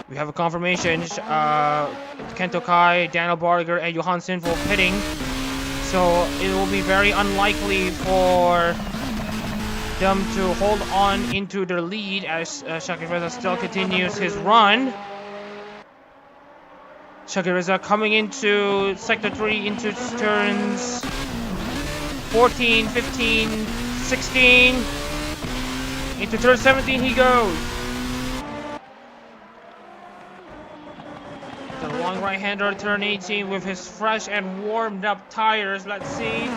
We have a confirmation. Kento Kai, Daniel Barguer, and Johan Sinful pitting. So it will be very unlikely for them to hold on into their lead as Shakib Reza still continues his run. Shakib Reza coming into Sector 3 into turns 14, 15, 16. Into turn 17 he goes. The long right-hander turn 18 with his fresh and warmed up tires. Let's see.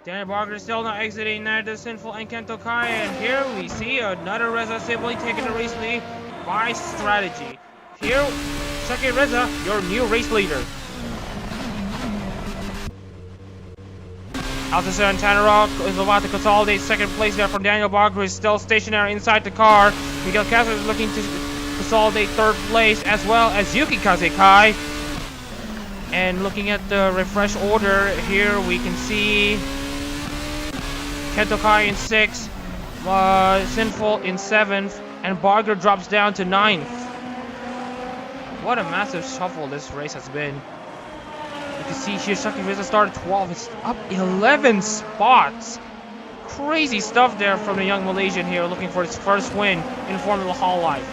Daniel Barguer still not exiting, neither Sinful and Kento Kai. And here we see another Reza sibling taking the race lead by strategy. Here, Shakib Reza, your new race leader. Althusser and Tannerau is about to consolidate second place there for Daniel Barguer, who is still stationary inside the car. Miguel Castro is looking to consolidate third place, as well as Yukikaze Kai. And looking at the refresh order here, we can see Kento Kai in 6th, Sinful in 7th, and Barguer drops down to 9th. What a massive shuffle this race has been. You can see here Shakib Reza started 12. It's up 11 spots. Crazy stuff there from the young Malaysian here, looking for his first win in Formula Hololive.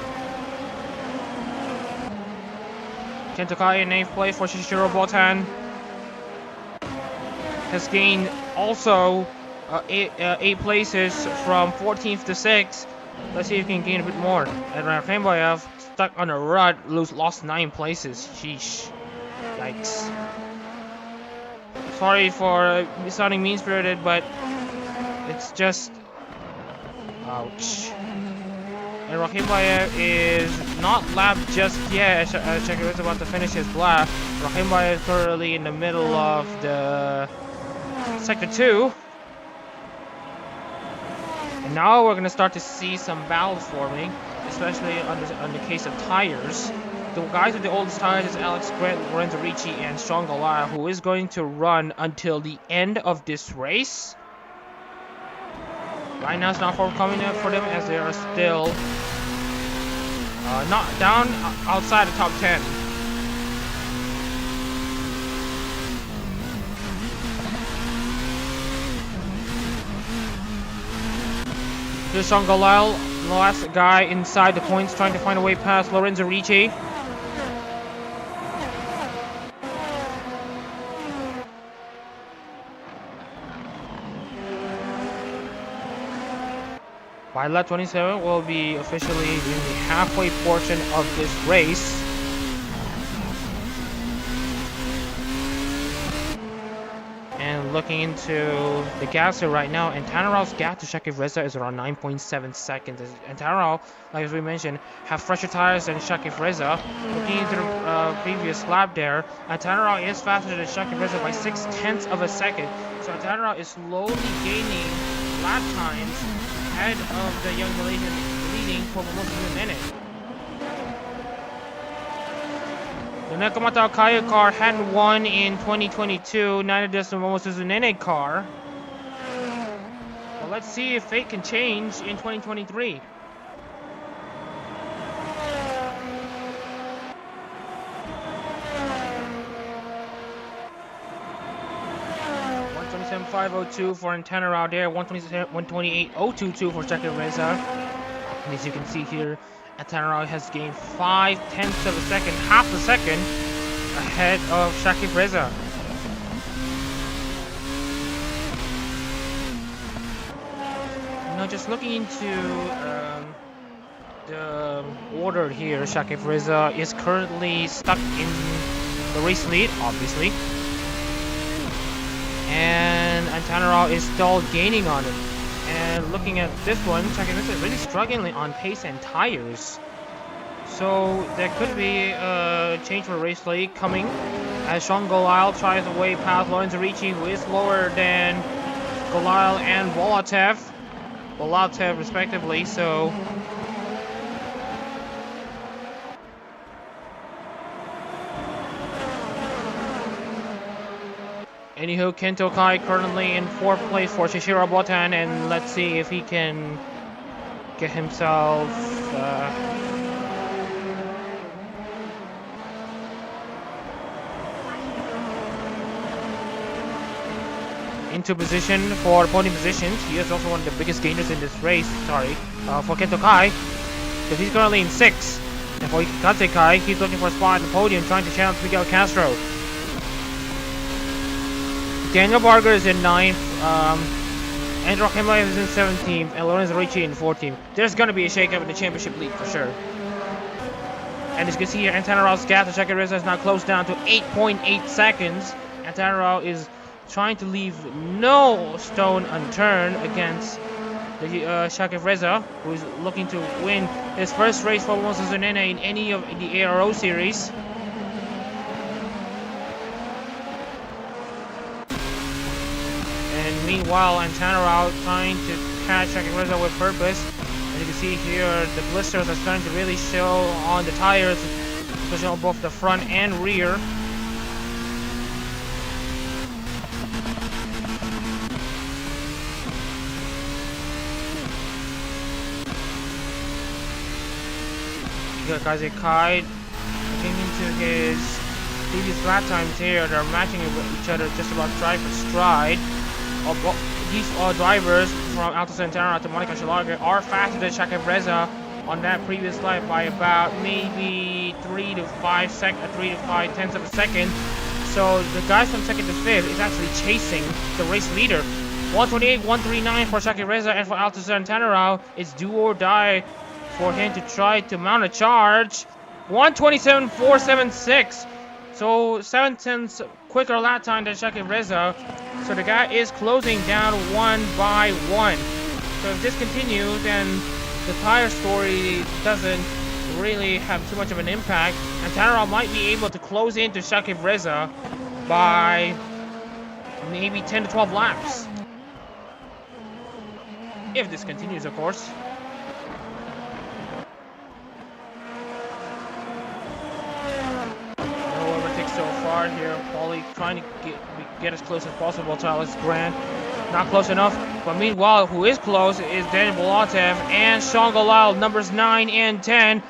Kento Kai in 8th place for Shishiro Botan. Has gained also 8 places from 14th to 6th. Let's see if he can gain a bit more. And Rakhembayev stuck on a rut, lost 9 places. Sheesh. Yikes. Sorry for sounding mean-spirited, but it's just... ouch. And Rakhembayev is not lapped just yet. Shakib is about to finish his lap. Rakhembayev is currently in the middle of the Sector 2. And now we're going to start to see some battles forming, especially on the case of tires. The guys with the oldest tires is Alex Grant, Lorenzo Ricci, and Sean Galara, who is going to run until the end of this race. Right now it's not forthcoming for them, as they are still not down outside the top 10. Here's Sean Galal, the last guy inside the points, trying to find a way past Lorenzo Ricci. By lap 27, we'll be officially in the halfway portion of this race. And looking into the gas here right now, and Tanaral's gap to Shakib Reza is around 9.7 seconds. And Tanaral, like as we mentioned, have fresher tires than Shakib Reza. Looking into the previous lap there, and Tanaral is faster than Shakib Reza by 0.6 of a second. So Tanaral is slowly gaining lap times ahead of the young Malaysian leading for almost a minute. The Nakamata Kaya car hadn't won in 2022, neither does the Momo Suzunene car. Well, let's see if fate can change in 2023. .127.502 for Antenna out there, 128.022 for Shakib Reza. And as you can see here, Antenna has gained 0.5 of a second, half a second ahead of Shakib Reza. Now just looking into the order here, Shakib Reza is currently stuck in the race lead, obviously. And Antenna is still gaining on it. And looking at this one, Shakib Reza is really struggling on pace and tires. So there could be a change for race lead coming as Sean Golisle tries to way past Lorenzo Ricci, who is lower than Golisle and Bolatev respectively. So anywho, Kento Kai currently in 4th place for Shishiro Botan, and let's see if he can get himself into position for podium positions. He is also one of the biggest gainers in this race, for Kento Kai, because he's currently in 6th. And for Katse Kai, he's looking for a spot in the podium, trying to challenge Miguel Castro. Daniel Barguer is in 9th, Andrew Hemley is in 17th, and Lorenzo Ricci in 14th. There's going to be a shake-up in the championship league for sure. And as you can see here, Antenna gap to Shakib Reza is now closed down to 8.8 seconds. Antenna is trying to leave no stone unturned against the Shakib Reza, who is looking to win his first race for Momo Suzunene in any of the ARO series. And meanwhile, Antenna trying to catch Shakib Reza with purpose. And you can see here the blisters are starting to really show on the tires, especially on both the front and rear. Kaze Kai looking into his previous lap times here. They're matching each other just about stride for stride. These drivers from Alto Santana to Monica Shalaga are faster than Shakib Reza on that previous lap by about maybe 3 to 5 tenths of a second. So the guys from 2nd to 5th is actually chasing the race leader. 128.139 for Shakib Reza, and for Alto Santana, it's do or die for him to try to mount a charge. 127.476. So 7 tenths quicker lap time than Shakib Reza. So the guy is closing down 1 by 1. So if this continues, then the tire story doesn't really have too much of an impact. And Tanaro might be able to close into Shakib Reza by maybe 10 to 12 laps. If this continues, of course. So far here, Paulie trying to get as close as possible to Alex Grant. Not close enough, but meanwhile, who is close is Daniel Bolatev and Sean Golisle, numbers 9 and 10.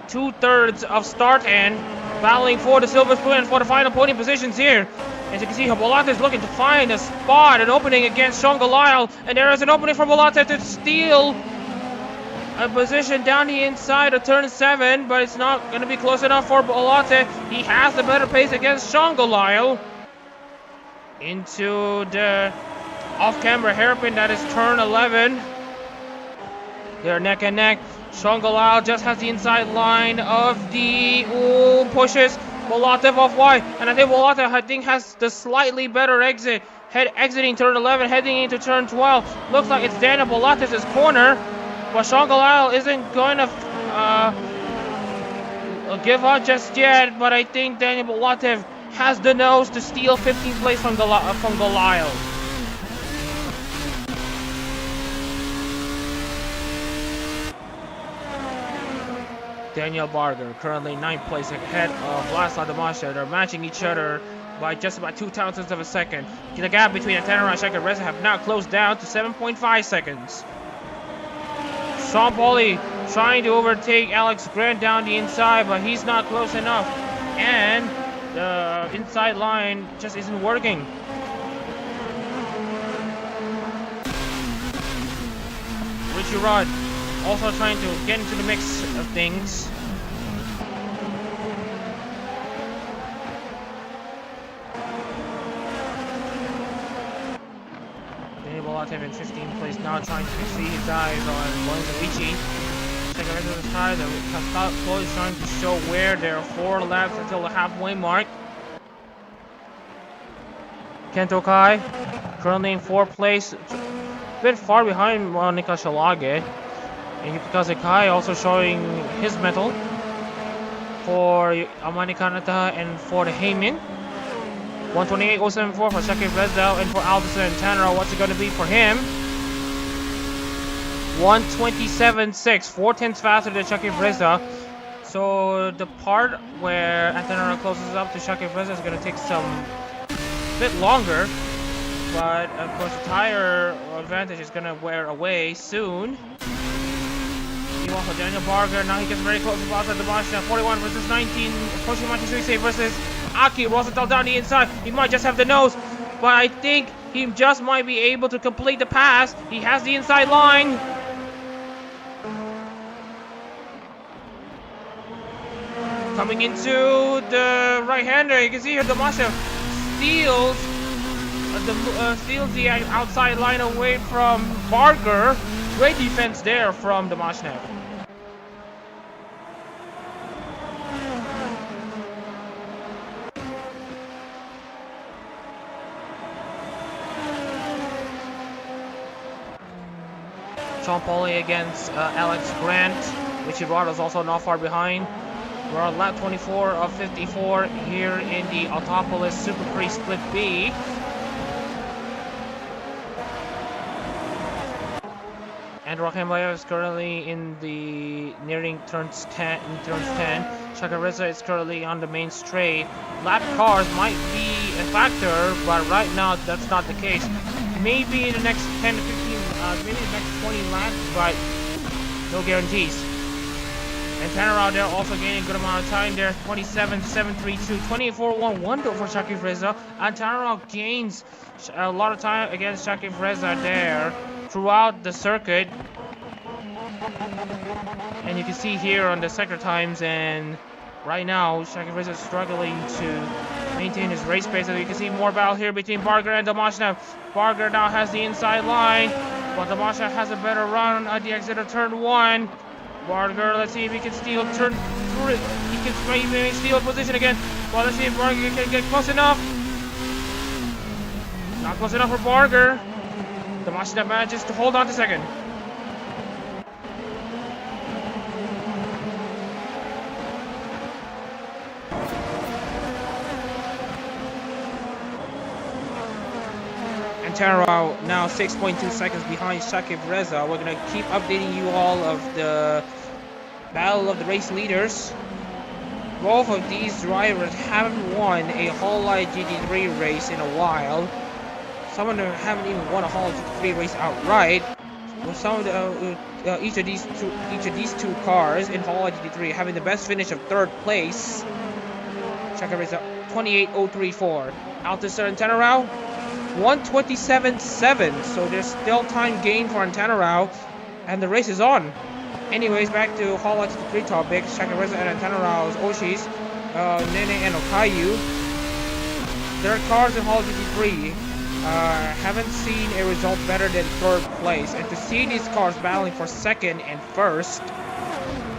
2/3 of start and battling for the silver spoon and for the final podium positions here. As you can see, Bolatev is looking to find a spot, an opening against Sean Golisle, and there is an opening for Bolatev to steal a position down the inside of turn 7, but it's not going to be close enough for Bolatev. He has the better pace against Sean Golisle. Into the off-camera hairpin, that is turn 11. They're neck and neck. Sean Golisle just has the inside line of the pushes Bolatev off wide, and I think Bolatev has the slightly better exit exiting turn 11, heading into turn 12. Looks like it's Daniel Bolates' corner, but Sean Galail isn't going to give up just yet. But I think Daniel Bolates has the nose to steal 15th place from Galail. Daniel Barguer currently 9th place ahead of Laszlo Damasha. They're matching each other by just about 0.2 of a second. The gap between Antanara and Shaka Reza have now closed down to 7.5 seconds. Sean Pauli trying to overtake Alex Grant down the inside, but he's not close enough. And the inside line just isn't working. Richie Rudd also trying to get into the mix of things. Daniel Bolatev in 15th place now trying to see his eyes on Lorenzo Ricci. Check out the car. The Castaldo is trying to show where there are 4 laps until the halfway mark. Kento Kai currently in 4th place, a bit far behind Monika Shalage. And Yukikaze Kai also showing his medal for Amani Kanata and for the Heyman. 128.074 for Shakib Reza, and for Alderson and Tanner, what's it going to be for him? 127.6, 4/10 faster than Shakib Reza. So the part where Antanara closes up to Shakib Reza is going to take some bit longer, but of course the tire advantage is going to wear away soon. Meanwhile for Daniel Barguer, now he gets very close to outside the Basha. 41 versus 19. Hoshiyomi Suisei versus Aki Rosenthal down the inside. He might just have the nose, but I think he just might be able to complete the pass. He has the inside line. Coming into the right-hander, you can see here Damasha steals the outside line away from Barguer. Great defense there from Damashnev. Sean Pauli against Alex Grant. Richie Rod is also not far behind. We're on lap 24 of 54 here in the Autopolis Superprix Split B. And Rockenbayer is currently in the nearing turns 10. Shaka Reza is currently on the main straight. Lap cars might be a factor, but right now that's not the case. Maybe in the next 10 to 15, maybe the next 20 laps, but no guarantees. And Tanner out there also gaining a good amount of time there. 27.732, 24.11 for Shakib Reza. And Tanner gains a lot of time against Shakib Reza there throughout the circuit. And you can see here on the sector times, and right now Shakib Reza is struggling to maintain his race pace. As you can see, more battle here between Barguer and Damashnev. Barguer now has the inside line, but Damashnev has a better run at the exit of turn 1. Barguer, let's see if he can steal turn 3. He can maybe steal position again. Well, let's see if Barguer can get close enough. Not close enough for Barguer. Damashnev manages to hold on to second. Tarao now 6.2 seconds behind Shakib Reza. We're going to keep updating you all of the battle of the race leaders. Both of these drivers haven't won a Hololive GT3 race in a while. Some of them haven't even won a Hololive GT3 race outright. With some of each of these two cars in Hololive GT3 having the best finish of 3rd place. Shakib Reza 28.034. Althusser and Tanarao 127.7, so there's still time gained for Antanarao, and the race is on. Anyways, back to Hololive GT3 topics. Shakib Reza and Antanarao's Oshis, Nene and Okayu. Their cars in Hololive GT3 haven't seen a result better than 3rd place, and to see these cars battling for 2nd and 1st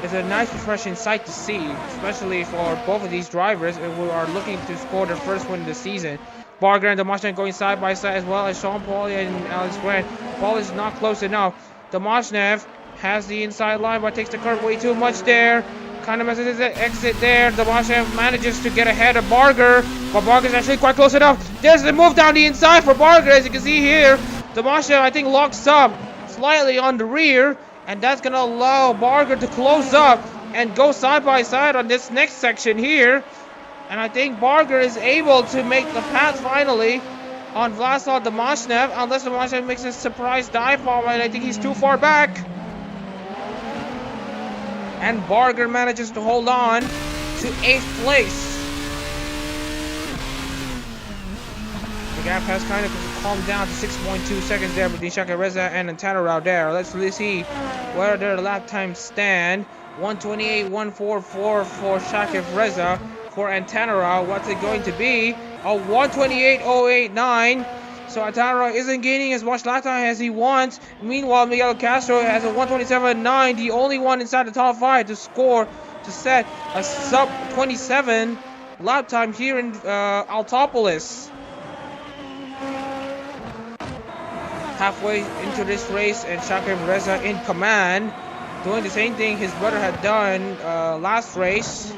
is a nice refreshing sight to see, especially for both of these drivers who are looking to score their first win of the season. Barguer and the Mustang going side by side as well as Sean Paul and Alex Grant. Paul is not close enough. The Mashnev has the inside line but takes the curve way too much there. Kind of messes his exit there. The Mashnev manages to get ahead of Barguer, but Barguer is actually quite close enough. There's the move down the inside for Barguer, as you can see here. The Mashnev, I think, locks up slightly on the rear, and that's going to allow Barguer to close up and go side by side on this next section here. And I think Barguer is able to make the pass finally on Vlaslav the Mashnev, unless the Mashnev makes a surprise dive bomb, and I think he's too far back. And Barguer manages to hold on to 8th place. The gap has kind of calmed down to 6.2 seconds there between Shaka Reza and Antanarao there. Let's see where their lap times stand. 128.144 for Shaka Reza. For Antanarao, what's it going to be? A 128.089. So Antanarao isn't gaining as much lap time as he wants. Meanwhile, Miguel Castro has a 127.9, the only one inside the top 5 to score to set a sub 27 lap time here in Autopolis. Halfway into this race, and Shaka Reza in command, doing the same thing his brother had done last race.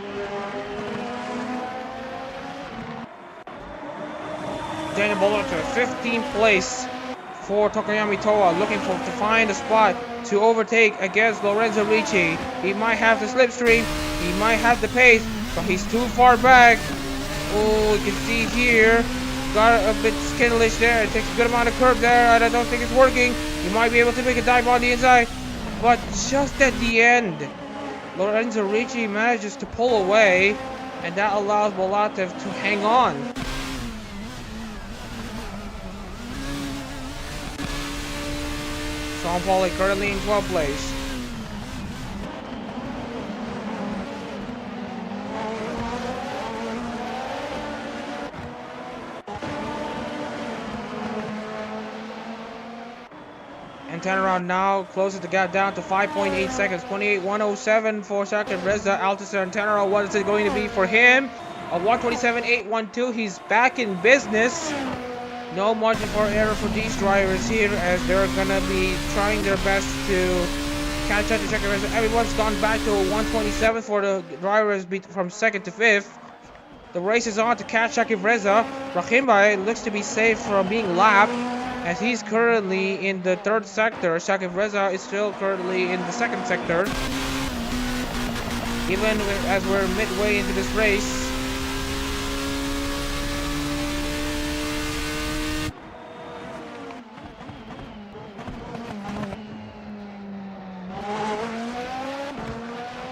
Daniel Bowler to 15th place for Tokoyami Toa, looking to find a spot to overtake against Lorenzo Ricci. He might have the slipstream, he might have the pace, but he's too far back. Oh, you can see here, got a bit skinless there. It takes a good amount of curve there, and I don't think it's working. He might be able to make a dive on the inside, but just at the end, Lorenzo Ricci manages to pull away, and that allows Bolatev to hang on. Sean Paul currently in 12th place. Antanarao now closes the gap down to 5.8 seconds. 28.107 for Shaka Reza. Althusser Antanarao, what is it going to be for him? A 127.812. He's back in business. No margin for error for these drivers here, as they're gonna be trying their best to catch up to Shaka Reza. Everyone's gone back to 127 for the drivers from 2nd to 5th. The race is on to catch Shaka Reza. Rahimbai looks to be safe from being lapped, as he's currently in the 3rd sector. Shaka Reza is still currently in the 2nd sector. Even as we're midway into this race.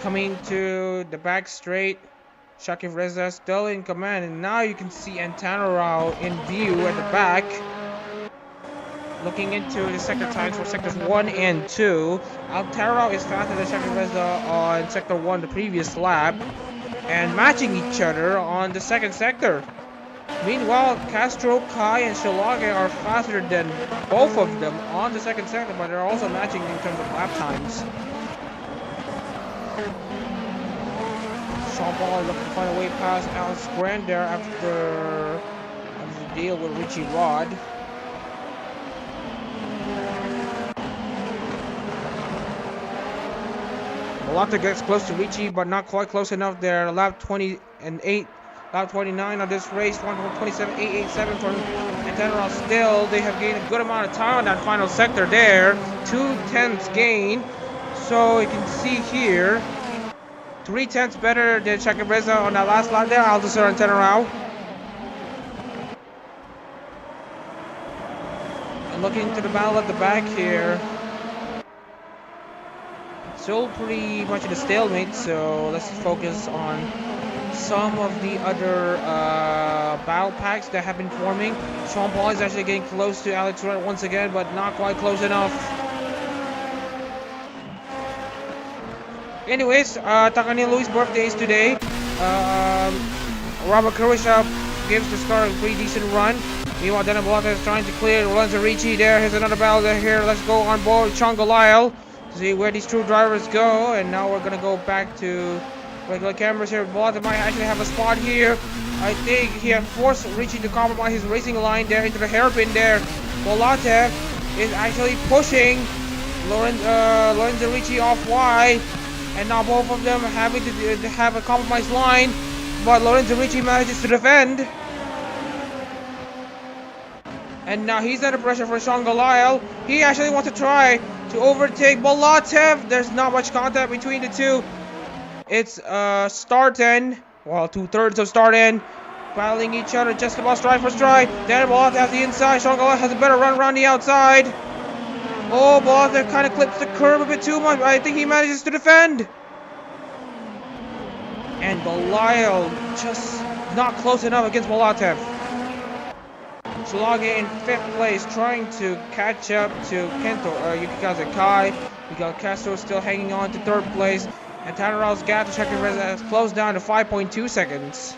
Coming to the back straight, Shaka Reza still in command, and now you can see Antanarao in view at the back. Looking into the sector times for sectors 1 and 2, Antanarao is faster than Shaka Reza on sector 1 the previous lap, and matching each other on the 2nd sector. Meanwhile, Castro, Kai, and Shilage are faster than both of them on the 2nd sector, but they're also matching in terms of lap times. Sean Paul looking to find a way past Alex Grant there after the deal with Richie Rod. Malata gets close to Richie, but not quite close enough there. Lap 28, lap 29 on this race. 127.887 for Antanarao still. They have gained a good amount of time on that final sector there. 2/10 gain. So you can see here, 3/10 better than Shaka Reza on that last lap there. Althusser Antanarao. And looking to the battle at the back here, still pretty much in a stalemate, so let's focus on some of the other battle packs that have been forming. Sean Paul is actually getting close to Alex Grant once again, but not quite close enough. Anyways, Takani Louis' birthday is today. Robert Kurwisha gives the star a pretty decent run. Meanwhile, Dana Bolata is trying to clear Lorenzo Ricci there. Here's another battle here. Let's go on board Chongo Lyle to see where these two drivers go. And now we're going to go back to Regular cameras here. Bolotev might actually have a spot here. I think he has forced Ricci to compromise his racing line there into the hairpin there. Bolotev is actually pushing Lorenzo Ricci off wide. And now both of them having to have a compromised line. But Lorenzo Ricci manages to defend. And now he's under pressure for Sean Galail. He actually wants to try to overtake Bolotev. There's not much contact between the two. It's start end. Well, 2/3 of start end. Battling each other just about stride for stride. Then Bolotev has the inside. Sean Galail has a better run around the outside. Oh, Bolotev kind of clips the curb a bit too much. But I think he manages to defend. And Galail just not close enough against Bolotev. Shilage in 5th place, trying to catch up to Kento, Yukikaze Kai. Miguel Castro still hanging on to 3rd place. And Tanneral's gap to Shaki Reza has closed down to 5.2 seconds.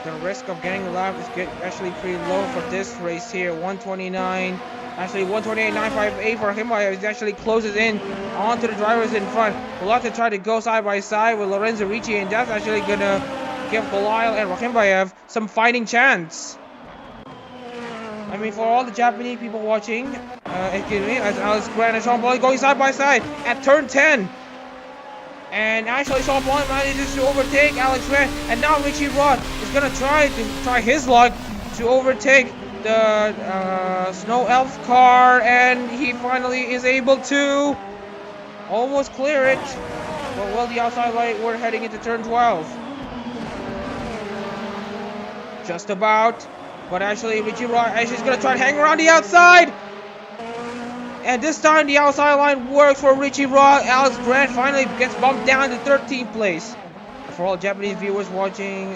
The risk of getting a lap is actually pretty low for this race here. 129. Actually, 128.958 for him. He actually closes in onto the drivers in front. Bolotev tried to go side by side with Lorenzo Ricci, and that's actually gonna give Galail and Rakhimbayev some fighting chance. I mean, for all the Japanese people watching, excuse me, as Alex Grant and Sean Paul going side by side at turn 10. And actually, Sean Paul manages to overtake Alex Grant, and now Richie Rod is gonna try his luck to overtake the Snow Elf car, and he finally is able to almost clear it. But well, the outside light, we're heading into turn 12. Just about. But actually, Richie Rod actually is going to try to hang around the outside. And this time, the outside line works for Richie Rod. Alex Grant finally gets bumped down to 13th place. For all Japanese viewers watching,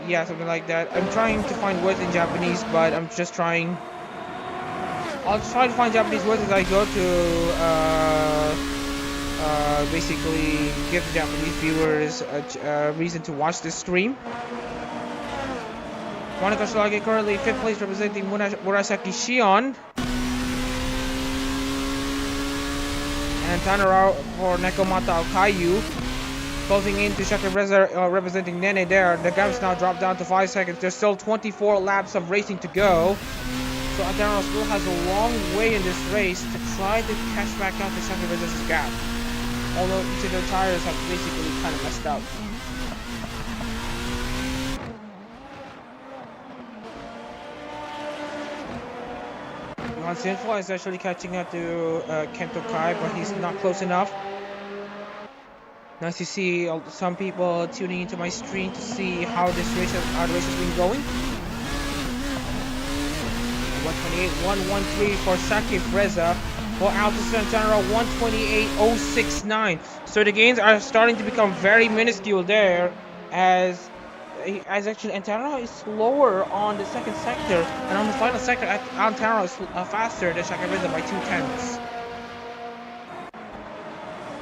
yeah, something like that. I'm trying to find words in Japanese, but I'm just trying. I'll try to find Japanese words as I go to basically give the Japanese viewers a reason to watch this stream. Monica Shilage currently 5th place, representing Murasaki Shion. And Tanara for Nekomata Okayu. Closing in to Shaki Reza representing Nene there. The gap's now dropped down to 5 seconds. There's still 24 laps of racing to go. So Tanara still has a long way in this race to try to catch back up to Shaki Reza's gap. Although each of their tires have basically kind of messed up. Johan Sinfo is actually catching up to Kento Kai, but he's not close enough. Nice to see some people tuning into my stream to see how the race has been going. 128.113 for Shaki Reza. For Alto Santana 128.069. So the gains are starting to become very minuscule there, as actually Antara is slower on the second sector, and on the final sector, Antara is faster than Shaki Reza by 2/10.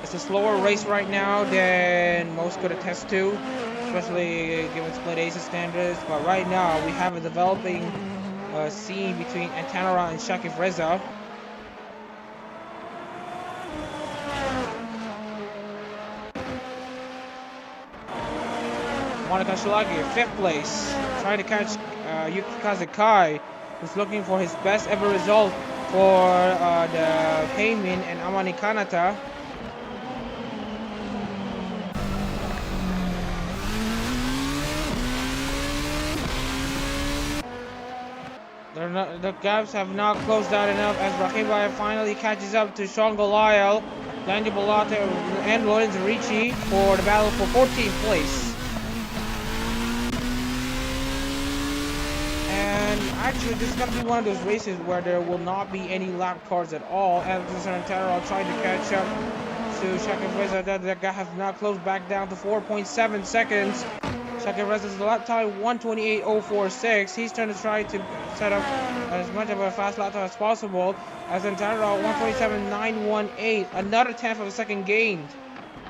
It's a slower race right now than most could attest to, especially given split aces standards. But right now, we have a developing scene between Antara and Shaki Reza. Monica Shilage, 5th place, trying to catch Yukikaze Kai, who's looking for his best ever result for the Peimin and Amani Kanata. The gaps have not closed out enough as Rakhimbayev finally catches up to Sean Galail, Landy Bolotev, and Lorenzo Ricci for the battle for 14th place. And actually, this is going to be one of those races where there will not be any lap cards at all. And Santana trying to catch up to Shaki Reza. That guy has now closed back down to 4.7 seconds. Shaki Reza's lap time 128.046. He's trying to set up as much of a fast lap time as possible. As Santana 127.918, another 10th of a second gained.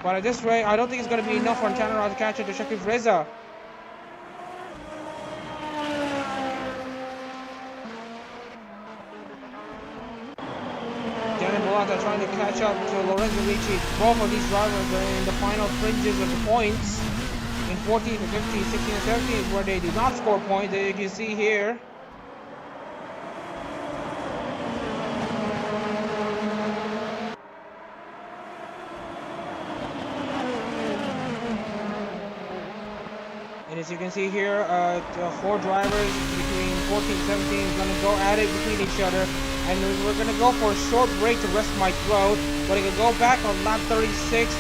But at this rate, I don't think it's going to be enough for Tanner to catch up to Shakib Reza. Trying to catch up to Lorenzo Ricci. Both of these drivers are in the final fringes of the points. In 14, 15, 16, and 17 is where they do not score points, as you can see here. And as you can see here, the 4 drivers between 14 and 17 is going to go at it between each other. And we're going to go for a short break to rest my throat. But I can go back on lap 36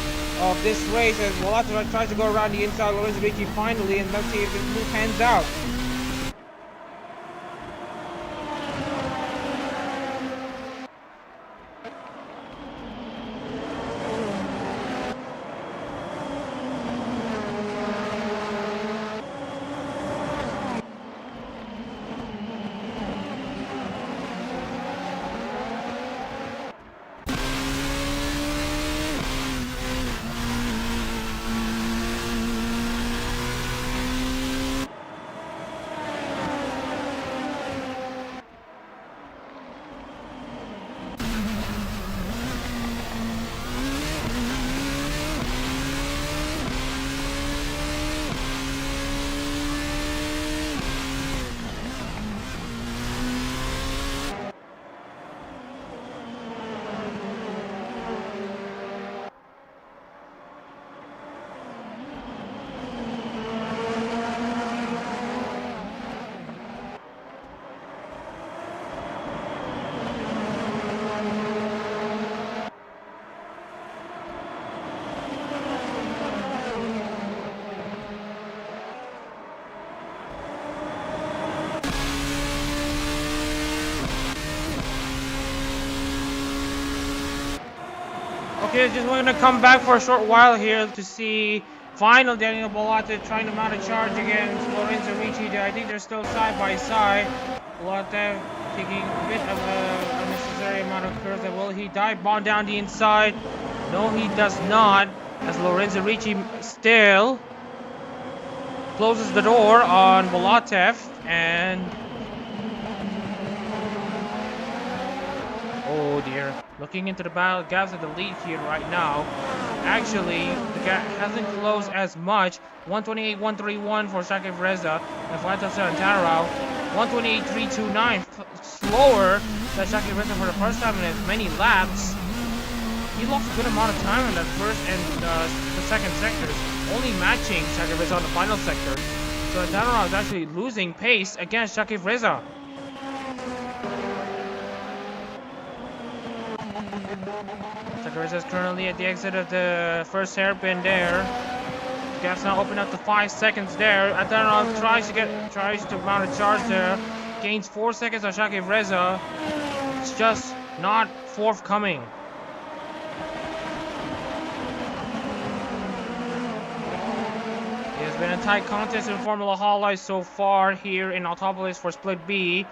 of this race as Volata tries to go around the inside of Lorenzo Ricci finally. And let's see if this move pans out. Okay, just want to come back for a short while here to see final Daniel Bolata trying to mount a charge against Lorenzo Ricci. I think they're still side by side. Bolata taking a bit of a unnecessary amount of curves. Will he dive bomb down the inside? No, he does not. As Lorenzo Ricci still closes the door on Bolatev and oh dear. Looking into the battle gaps of the lead here right now. Actually, the gap hasn't closed as much. 128.131 for Shakib Reza and 5.7 Tarao. 128.329 slower than Shakib Reza for the first time in as many laps. He lost a good amount of time in that first and the second sectors, only matching Shakib Reza on the final sector. So Tarao is actually losing pace against Shakib Reza. Reza is currently at the exit of the first hairpin there. The gap's now open up to 5 seconds there. Adarov tries to mount a charge there. Gains 4 seconds on Shakib Reza. It's just not forthcoming. It has been a tight contest in Formula Hololive so far here in Autopolis for Split B.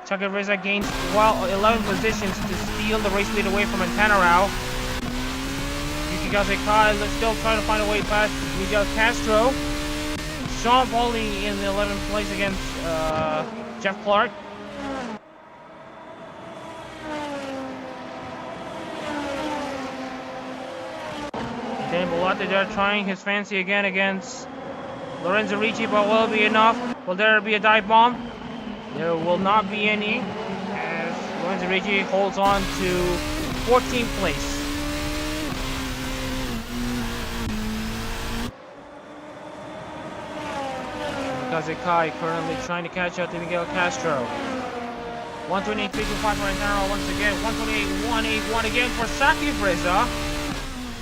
Shakib Reza gains 11 positions to steal the race lead away from Antanarao. Kai still trying to find a way past Miguel Castro. Sean Pauly in the 11th place against Jeff Clark. Dan Bolata there trying his fancy again against Lorenzo Ricci, but will it be enough? Will there be a dive bomb? There will not be any, as Lorenzo Ricci holds on to 14th place. Kazekai currently trying to catch up to Miguel Castro. 128.325 for Antanaro once again. 128.181 again for Shakib Reza.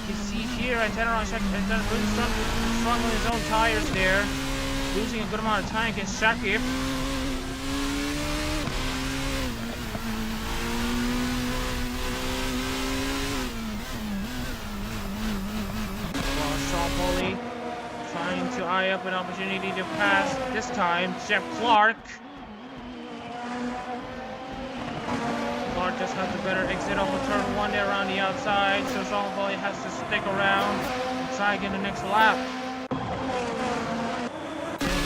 You see here Antanaro really strong on his own tires there. Losing a good amount of time against Shakib. Well, Sean Pauly trying to eye up an opportunity to pass, this time Jeff Clark. Clark just has the better exit off of turn 1 there around the outside, so Sean Pauly has to stick around. try again the next lap.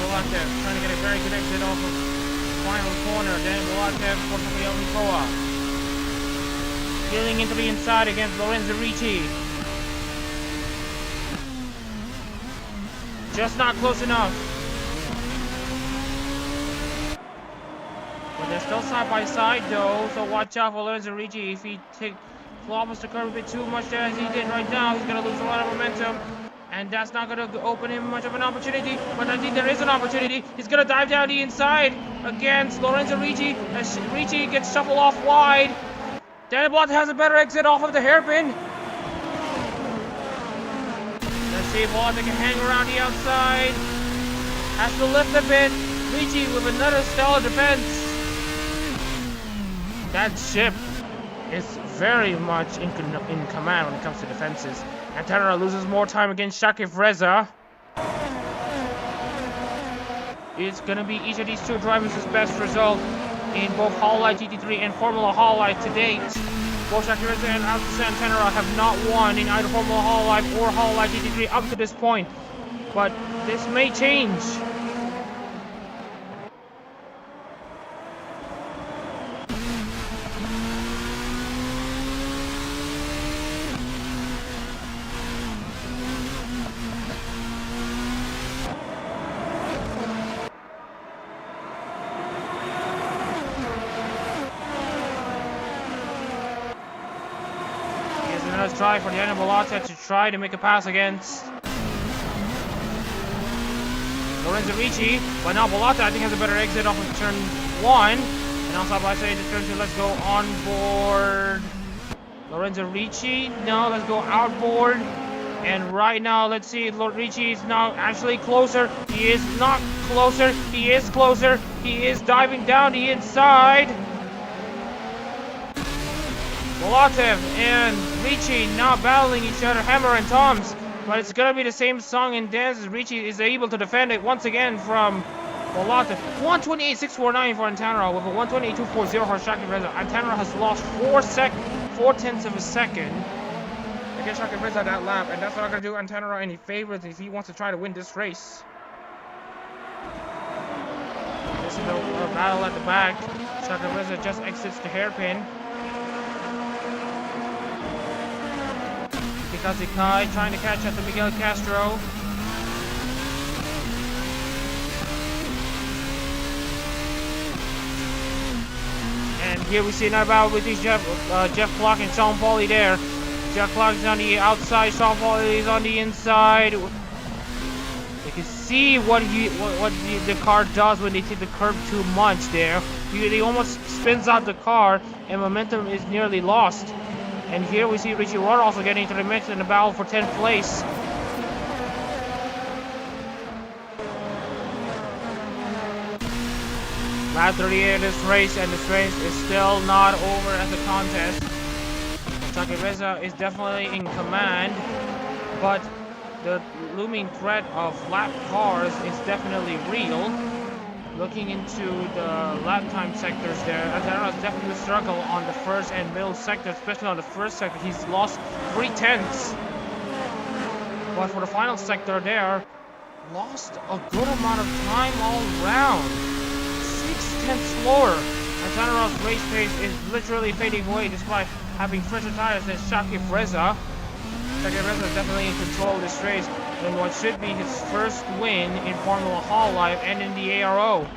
Bolatev trying to get a very good exit off of final corner. Then Bolatev for Hoshiyomi Koa. Peeling into the inside against Lorenzo Ricci. Just not close enough. But they're still side by side though, so watch out for Lorenzo Ricci. If he flops the curve a bit too much there as he did right now, he's going to lose a lot of momentum. And that's not going to open him much of an opportunity. But I think there is an opportunity. He's going to dive down the inside against Lorenzo Ricci. As Ricci gets shuffled off wide. Daniel Bott has a better exit off of the hairpin. Let's see if Bott can hang around the outside. Has to lift a bit. Ricci with another stellar defense. That ship is very much in command when it comes to defenses. And Tanner loses more time against Shakif Reza. It's going to be each of these two drivers' best result in both Hololive GT3 and Formula Hololive to date. Both Shakif Reza and Tanner have not won in either Formula Hololive or Hololive GT3 up to this point. But this may change. Let's try for the end of Bolatev to try to make a pass against Lorenzo Ricci, but now Bolatev I think has a better exit off of turn 1, and also I say to turn 2, let's go on board Lorenzo Ricci. No, let's go outboard, and right now let's see, Ricci is now actually closer. He is not closer, he is closer, he is diving down the inside. Bolatev and Ricci now battling each other, hammer and tongs, but it's gonna be the same song and dance as Ricci is able to defend it once again from Bolatev. 128.649 for Antanra with a 128.240 for Shakif Reza. Antanra has lost 4/10 of a second against Shakif Reza that lap, and that's not gonna do Antanra any favors if he wants to try to win this race. This is a battle at the back. Shakif Reza just exits the hairpin. Kazikai trying to catch up to Miguel Castro. And here we see another battle between Jeff Clark and Sean Pauli there. Jeff Clark is on the outside, Sean Pauli is on the inside. You can see what the car does when they take the curve too much there. He almost spins out the car and momentum is nearly lost. And here we see Richie Ward also getting into the mix in the battle for 10th place. Lap 38 of this race, and this race is still not over as a contest. Shakif Reza is definitely in command, but the looming threat of lap cars is definitely real. Looking into the lap time sectors there, Antanra definitely struggle on the first and middle sector, especially on the first sector. He's lost 3/10. But for the final sector there, lost a good amount of time all around. 6/10 slower. Antanra's race pace is literally fading away despite having fresher tires than Shakif Reza. Shakif Reza is definitely in control of this race. In what should be his first win in Formula Hololive and in the ARO.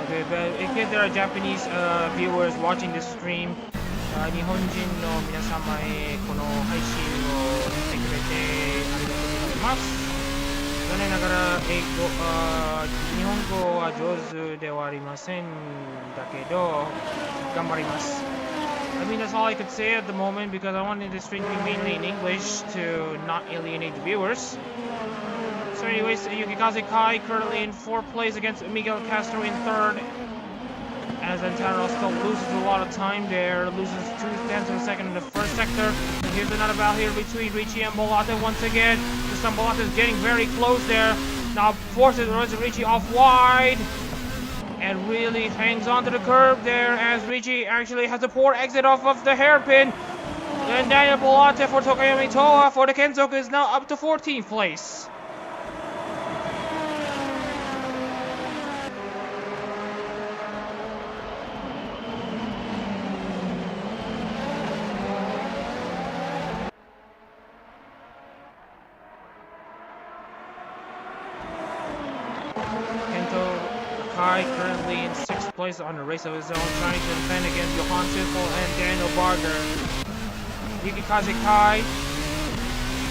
Okay, but in case there are Japanese viewers watching this stream, 日本人の皆様へこの配信を見てくれてありがとうございます。残念ながら日本語は上手ではありませんだけど頑張ります。I mean, that's all I could say at the moment because I wanted this stream to be mainly in English to not alienate the viewers. So anyways, Yukikaze Kai currently in 4th place against Miguel Castro in 3rd. As Antanra still loses a lot of time there, loses 2/10 cancel second in the first sector. And here's another battle here between Ricci and Bolata once again. This time Bolata is getting very close there. Now forces Ricci off wide. And really hangs onto the curb there as Ricci actually has a poor exit off of the hairpin. And Daniel Bolata for Tokoyami Toa for the Kenzoku is now up to 14th place. Currently in 6th place on the race of his own, trying to defend against Johan Schiffel and Daniel Barguer. Yukikaze Kai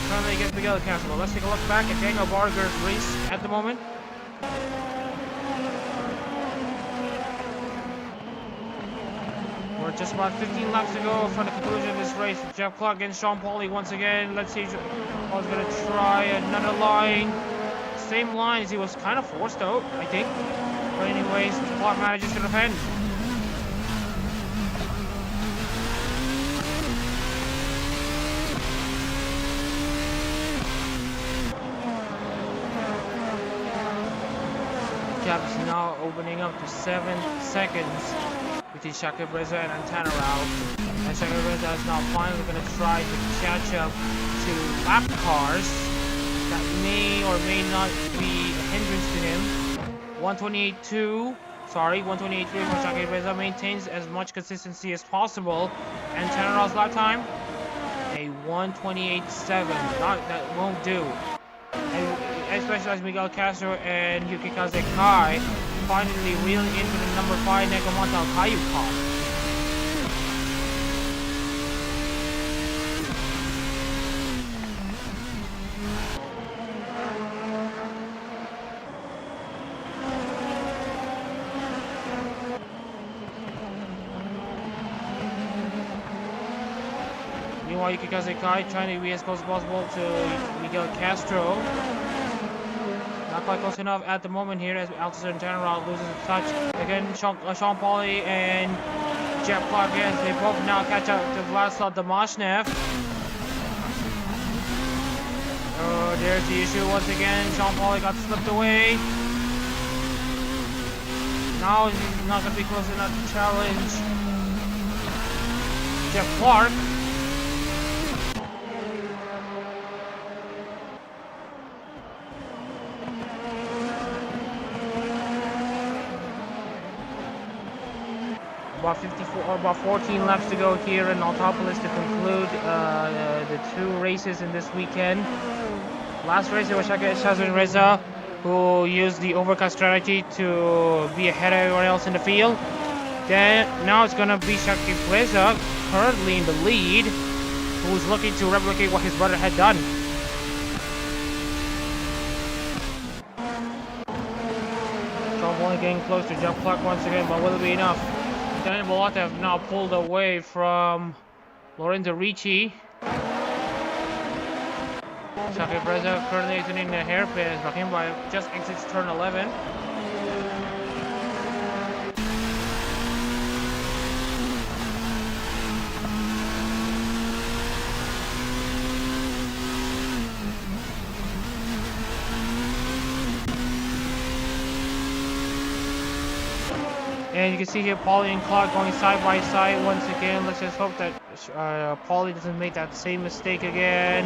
currently against Miguel Castro. Let's take a look back at Daniel Barguer's race at the moment. We're just about 15 laps to go from the conclusion of this race. Jeff Clark against Sean Pauli once again. Let's see if Paul's going to try another line. Same line as he was kind of forced out, I think. But anyways, Clark manages to defend. Gap is now opening up to 7 seconds between Shaka Breza and Antana Rao. And Shaka Breza is now finally going to try to catch up to lap cars that may or may not be a hindrance to him. 128.3 for Shaka Breza maintains as much consistency as possible. And Antana Rao's lap time, a 128.7. That won't do. Especially as Miguel Castro and Yukikaze Kai finally reeling into the number 5 Nekomata Kayu car. Meanwhile, Yukikaze Kai trying to be as close as possible to Miguel Castro. Not quite close enough at the moment here as Altazar and General loses a touch. Again, Sean Pauli and Jeff Clark as they both now catch up to Vladislav Damashnev. Oh, there's the issue once again. Sean Pauli got slipped away. Now he's not going to be close enough to challenge Jeff Clark. About 14 laps to go here in Autopolis to conclude the 2 races in this weekend. Last race it was Shazwin Reza who used the overcut strategy to be ahead of everyone else in the field. Then now it's gonna be Shaki Reza currently in the lead, who's looking to replicate what his brother had done. Sean Pauli getting close to Jeff Clark once again, but will it be enough? Daniel Bolata have now pulled away from Lorenzo Ricci. Shaka Breza currently exiting the hairpin as Rahimba just exits turn 11. And you can see here Pauli and Clark going side by side once again. Let's just hope that Pauli doesn't make that same mistake again.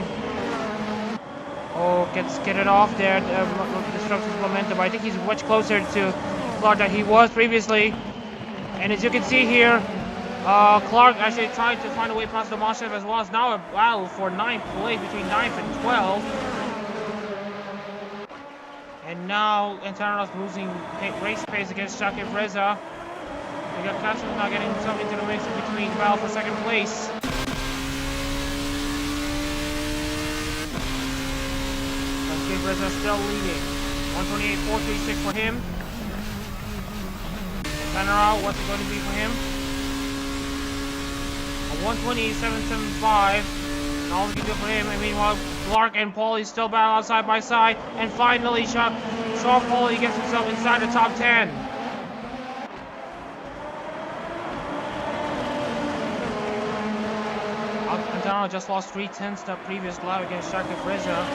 Oh, get it off there. Disrupts his momentum. But I think he's much closer to Clark than he was previously. And as you can see here, Clark actually tried to find a way past the Moshev as well. It's now a battle for 9th place between 9th and 12th. And now Antanos losing race pace against Shaka Breza. We got Castro now getting himself into the mix in between battle for 2nd place. Shaka Breza still leading. 128.436 for him. Tanara, what's it going to be for him? A 128.775. All we can do for him. And meanwhile, Clark and Pauli still battle side by side. And finally, Sean Pauli gets himself inside the top 10. Antonello just lost 3/10 that previous lap against Shaka Reza.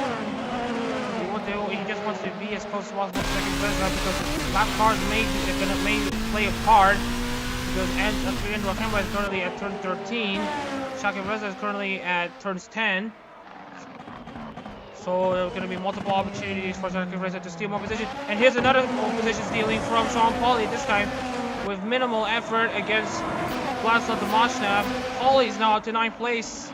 He just wants to be as close as possible to Shaka Reza because lap cars may play a part. Because Andrew Akemba is currently at turn 13. Shaka Reza is currently at turns 10. So there are going to be multiple opportunities for Shaka Reza to steal more position. And here's another position stealing from Sean Pauly, this time with minimal effort against Vladislav Domashnev. Pauly is now to 9th place.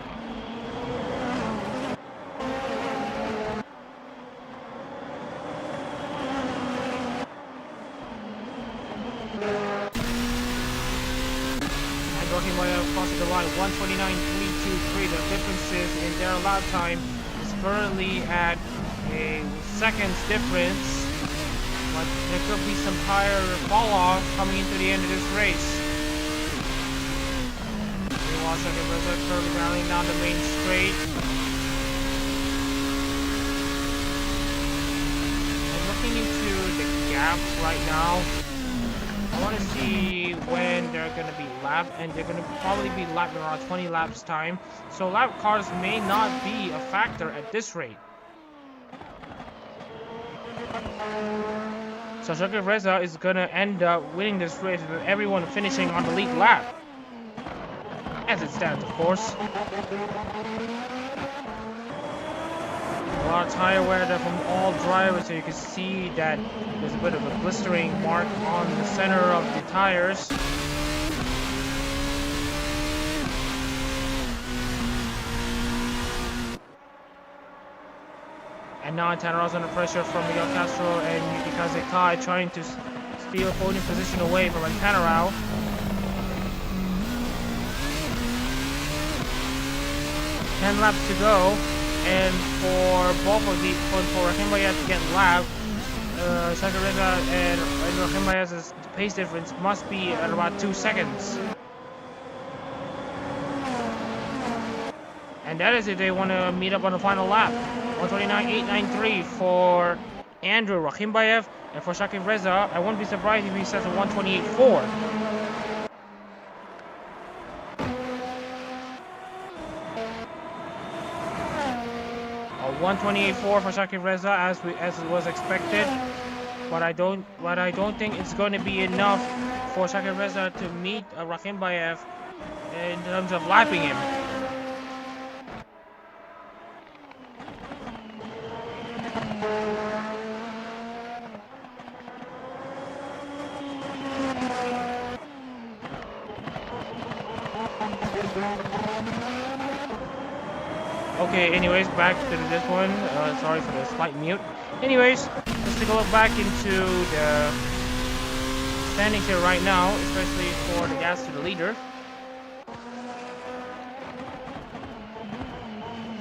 Crossing the line 129.323. The differences in their lap time is currently at a second's difference, but there could be some tire fall off coming into the end of this race. Meanwhile, Shaka Reza currently rallying down the main straight. And looking into the gaps right now, I want to see when they're going to be lapped, and they're going to probably be lapped around 20 laps time. So lap cars may not be a factor at this rate. So Shaka Reza is going to end up winning this race with everyone finishing on the lead lap. As it stands, of course. A lot of tire wear there from all drivers, so you can see that there's a bit of a blistering mark on the center of the tires. And now Antonello's under pressure from Miguel Castro and Yuki Kazekai trying to steal podium position away from Antonello. Ten laps to go. And for both of the for Raheem Baez to get lapped, Shaka Reza and Raheem Baez's pace difference must be at about 2 seconds. And that is if they want to meet up on the final lap. 129.893 for Andrew Raheem Baez, and for Shaka Reza, I wouldn't be surprised if he sets a 128.4. 128.4 for Shaka Reza as it was expected, but I don't think it's going to be enough for Shaka Reza to meet Raheem Baez in terms of lapping him. Okay, anyways, back to this one. Sorry for the slight mute. Anyways, let's take a look back into the standings here right now, especially for the gas to the leader.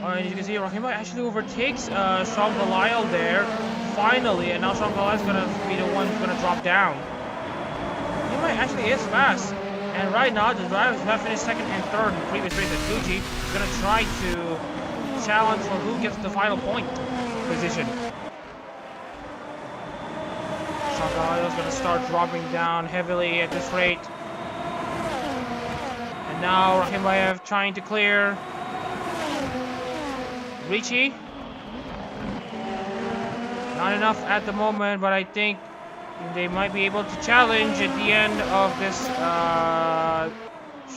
And you can see Rahima actually overtakes Sean Belial there, finally, and now Sean Belial is going to be the one who's going to drop down. Rahima actually is fast, and right now the drivers who have finished second and third in the previous race at Fuji is going to try to challenge for who gets the final point position. Sean Belial is going to start dropping down heavily at this rate. And now Raheem Bayev trying to clear Ricci. Not enough at the moment, but I think they might be able to challenge at the end of this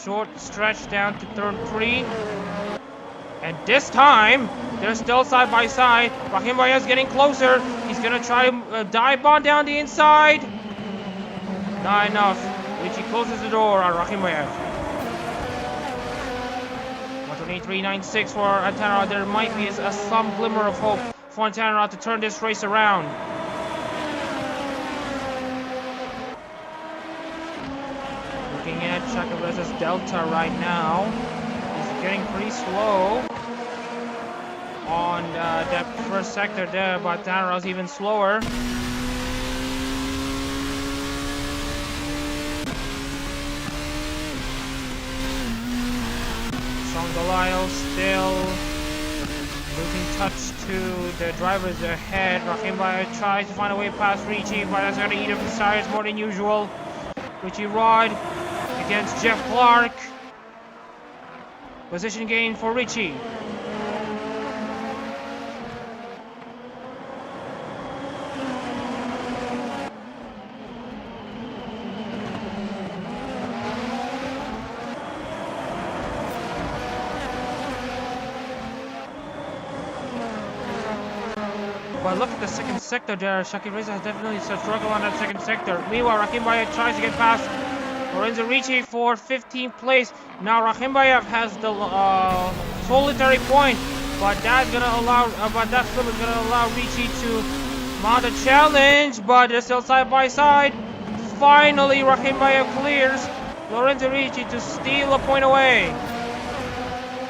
short stretch down to turn 3. And this time, they're still side by side. Raheem Bayev getting closer. He's going to try to dive on down the inside. Not enough. Ricci closes the door on Raheem Bayev. 123.96 for Antanara. There might be some glimmer of hope for Antanara to turn this race around. Looking at Shaka Reza's delta right now. He's getting pretty slow on that first sector there, but Antanara's even slower. Belial still losing touch to the drivers ahead. Raheem Bayev tries to find a way past Ricci, but that's going to eat up his tires more than usual. Ricci Rod against Jeff Clark. Position gain for Richie. But look at the second sector there. Shaki Reza has definitely struggled on that second sector. Meanwhile, Rakhim Bayev tries to get past Lorenzo Ricci for 15th place. Now Rakhim Bayev has the solitary point, but that's gonna allow, that slip is gonna allow Ricci to mount a challenge. But they're still side by side. Finally, Rakhim Bayev clears Lorenzo Ricci to steal a point away.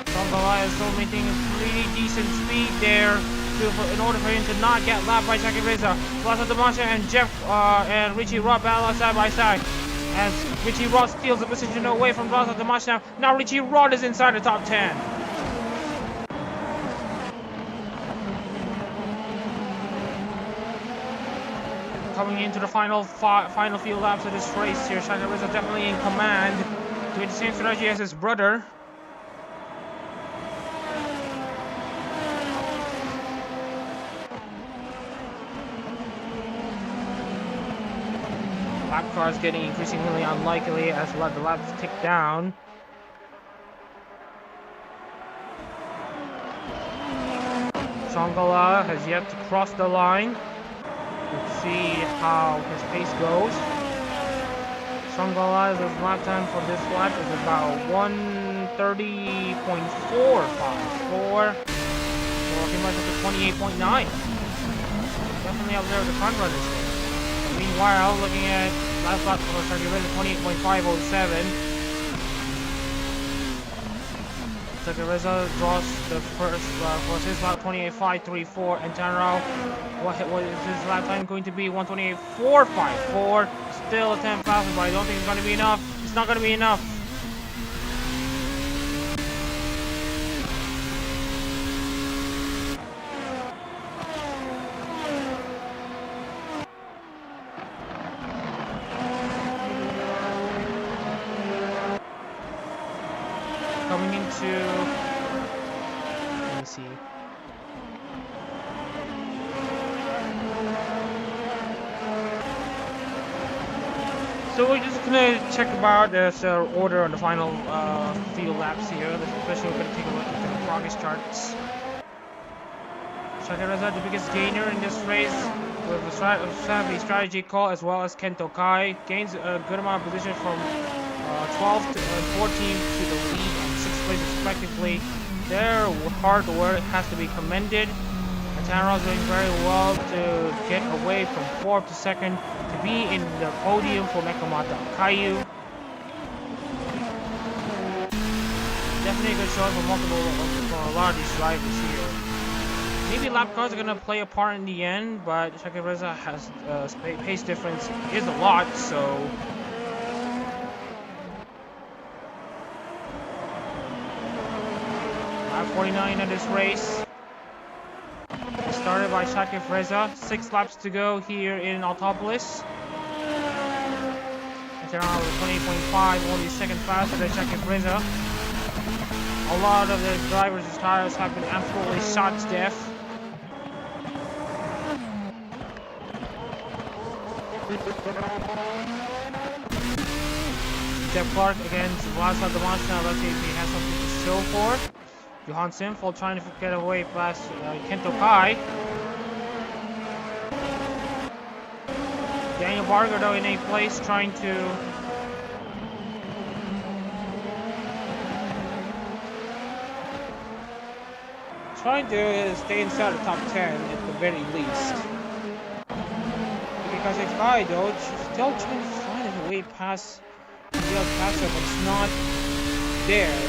Songala is still maintaining pretty decent speed there. In order for him to not get lapped by Shaki Reza. Plaza Damasha and Jeff and Richie Rod battle side by side. As Richie Rod steals the position away from Plaza Damasha. Now Richie Rod is inside the top 10. Coming into the final few laps of this race here, Shaki Reza definitely in command, doing the same strategy as his brother. Lap cars getting increasingly unlikely as the laps tick down. Shangala has yet to cross the line. Let's see how his pace goes. Shangala's lap time for this lap is about 1:30.454. So he might have to 28.9. Definitely up there with the front runners. Meanwhile, looking at last lap for Shaki Reza, 28.507. Shaki Reza draws the first was his lap 28.534, and Tanrao, what is his lap time going to be? 1:28.454. Still a 10 faster, but I don't think it's going to be enough. It's not going to be enough. Coming into, let me see. So we're just gonna check about this order on the final few laps here. Especially we're gonna take a look at the progress charts. Shaki Reza, the biggest gainer in this race, with a strategy call as well as Kento Kai, gains a good amount of position from 12th and 14th to the lead and 6th place respectively. Their hard work has to be commended. Tanrao is doing very well to get away from 4th to 2nd to be in the podium for Mekamata Kayu. Definitely a good showing for a lot of these drivers here. Maybe lap cars are going to play a part in the end, but Shaki Reza has pace difference is a lot, so lap 49 of this race. Started by Shaki Reza. 6 laps to go here in Autopolis. Tanrao with 28.5, only second faster than Shaki Reza. A lot of the drivers' tires have been absolutely shot stiff. Jeff Clark against Vlasa Damasha. Let's see if he has something to show for. Johan Sinful trying to get away past Kento Kai. Daniel Barguer though in 8th place trying to stay inside the top 10 at the very least. Because if I though, still trying to find a way past the passer, but it's not there.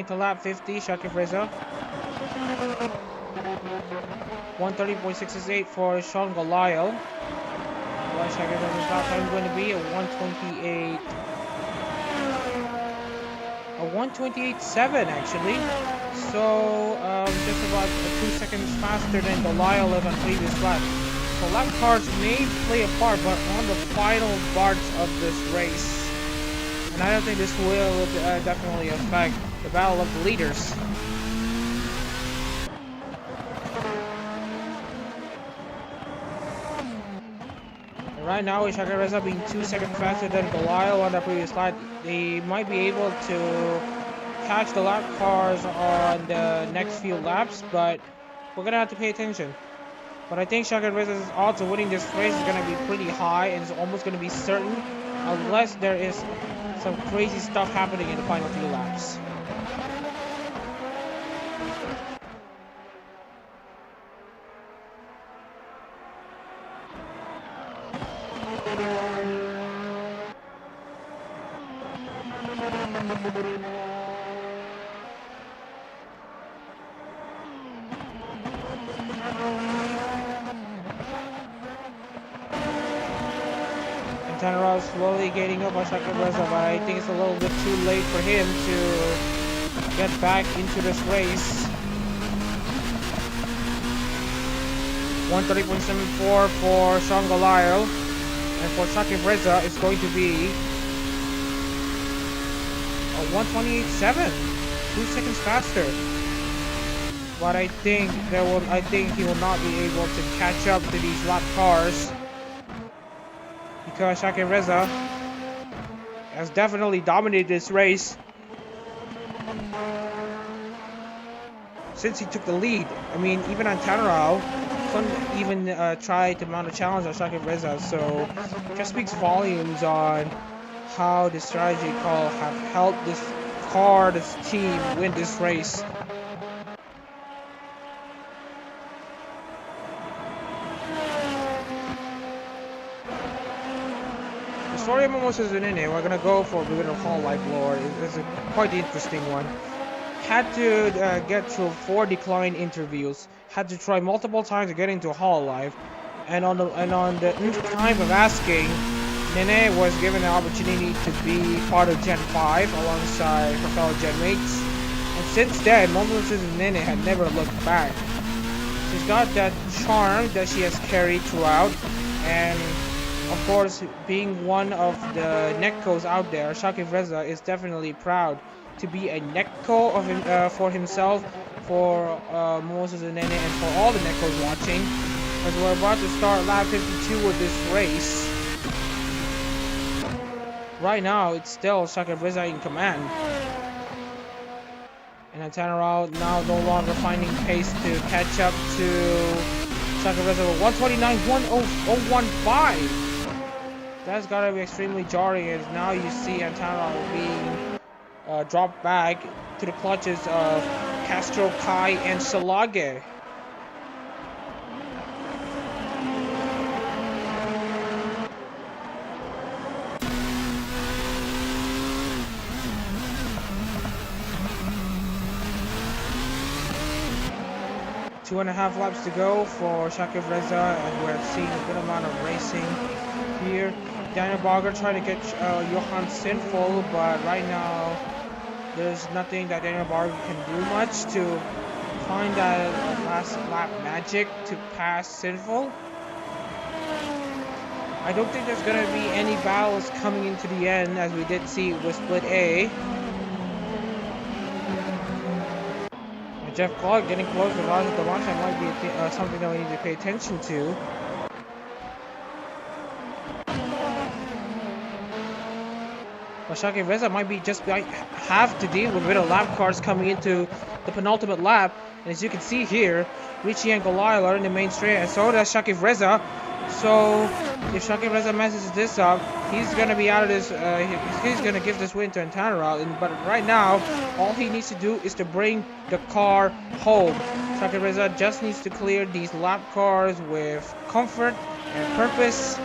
To lap 50, Shaki Reza. 1:30.668 for Sean Goliath. Well, Shaki Reza's lap time is going to be a 1:28. A 1:28.7 actually. So just 2 seconds faster than Goliath on previous lap. So lap cars may play a part, but on the final parts of this race. And I don't think this will definitely affect the battle of the leaders. Right now, with Shaka Reza being 2 seconds faster than Goliath on the previous lap, they might be able to catch the lap cars on the next few laps, but we're gonna have to pay attention. But I think Shaka Reza's odds of winning this race is gonna be pretty high, and it's almost gonna be certain, unless there is some crazy stuff happening in the final few laps. Tannerov slowly getting up on Shaka Reza, but I think it's a little bit too late for him to get back into this race. 130.74 for Sean Goliath, and for Shaka Reza it's going to be a 128.7, 2 seconds faster. But I think he will not be able to catch up to these lap cars, because Shaka Reza has definitely dominated this race since he took the lead. I mean, even on Tannerov, couldn't even try to mount a challenge on Shaka Reza, so it just speaks volumes on how the strategy call have helped this car, this team, win this race. The story of Mimosas Nene, we're gonna go for the Formula Hololive lore. It's a quite interesting one. Had to get through 4 decline interviews. Had to try multiple times to get into Hololive, and on the time of asking, Nene was given the opportunity to be part of Gen 5 alongside her fellow Gen mates. And since then, Mimosas Nene had never looked back. She's got that charm that she has carried throughout, and of course, being one of the Nekkos out there, Shaka Reza is definitely proud to be a Nekko for himself, for Moses and Nene, and for all the Nekkos watching. As we're about to start lap 52 with this race. Right now, it's still Shaka Reza in command. And Tannerov now no longer finding pace to catch up to Shaka Reza with 129.10015. That's gotta be extremely jarring, as now you see Tannerov being dropped back to the clutches of Castro, Kai, and Salage. Two and a half laps to go for Shaka Reza, and we're seeing a good amount of racing here. Daniel Barguer trying to get Johan Sinful, but right now there's nothing that Daniel Barguer can do much to find that last lap magic to pass Sinful. I don't think there's going to be any battles coming into the end, as we did see with Split A. Jeff Clark getting close to Raja Damansha might be something that we need to pay attention to. But Shaka Reza might have to deal with a bit of lap cars coming into the penultimate lap. And as you can see here, Richie and Goliath are in the main straight, and so does Shaka Reza. So if Shaka Reza messes this up, he's gonna be out of this. He's gonna give this win to Tannerov. But right now, all he needs to do is to bring the car home. Shaka Reza just needs to clear these lap cars with comfort and purpose.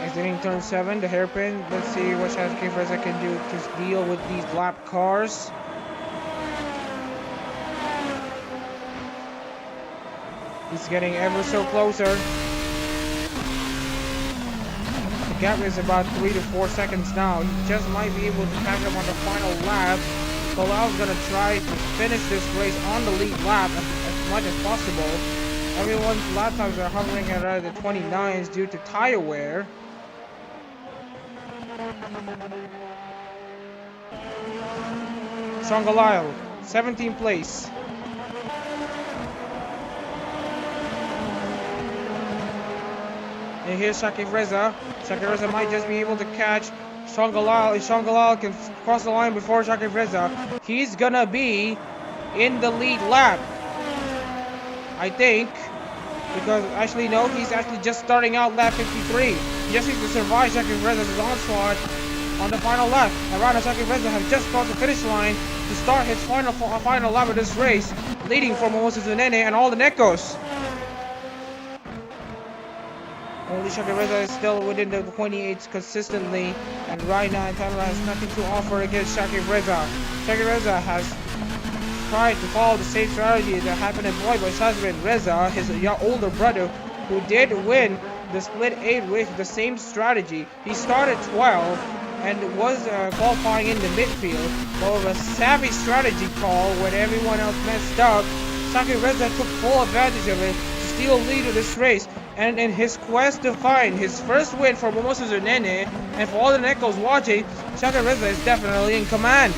Exiting turn 7, the hairpin. Let's see what Shaka Reza can do to deal with these lap cars. He's getting ever so closer. The gap is about 3 to 4 seconds now. He just might be able to catch up on the final lap. Colal's gonna try to finish this race on the lead lap as much as possible. Everyone's lap times are hovering around the 29s due to tire wear. Sean Galile, 17th place. And here's Shakib Reza. Shakib Reza might just be able to catch Sean Galile. If Sean Galile can cross the line before Shakib Reza, he's gonna be in the lead lap, I think. Because actually no, he's actually just starting out lap 53. He just needs to survive Shakib Reza's onslaught on the final lap. And Rana Shakib Reza has just crossed the finish line to start his final lap of this race, leading for Mimosa Zunene and all the Nekos. Only Shakib Reza is still within the 28s consistently, and right now Tamara has nothing to offer against Shakib Reza. Shakib Reza has tried to follow the same strategy that happened employed by Shazrin Reza, his older brother, who did win the split 8 race with the same strategy. He started 12 and was qualifying in the midfield, but with a savvy strategy call when everyone else messed up, Shakib Reza took full advantage of it to steal lead of this race. And in his quest to find his first win for Mimosa Zunene, and for all the Nekos watching, Shakib Reza is definitely in command.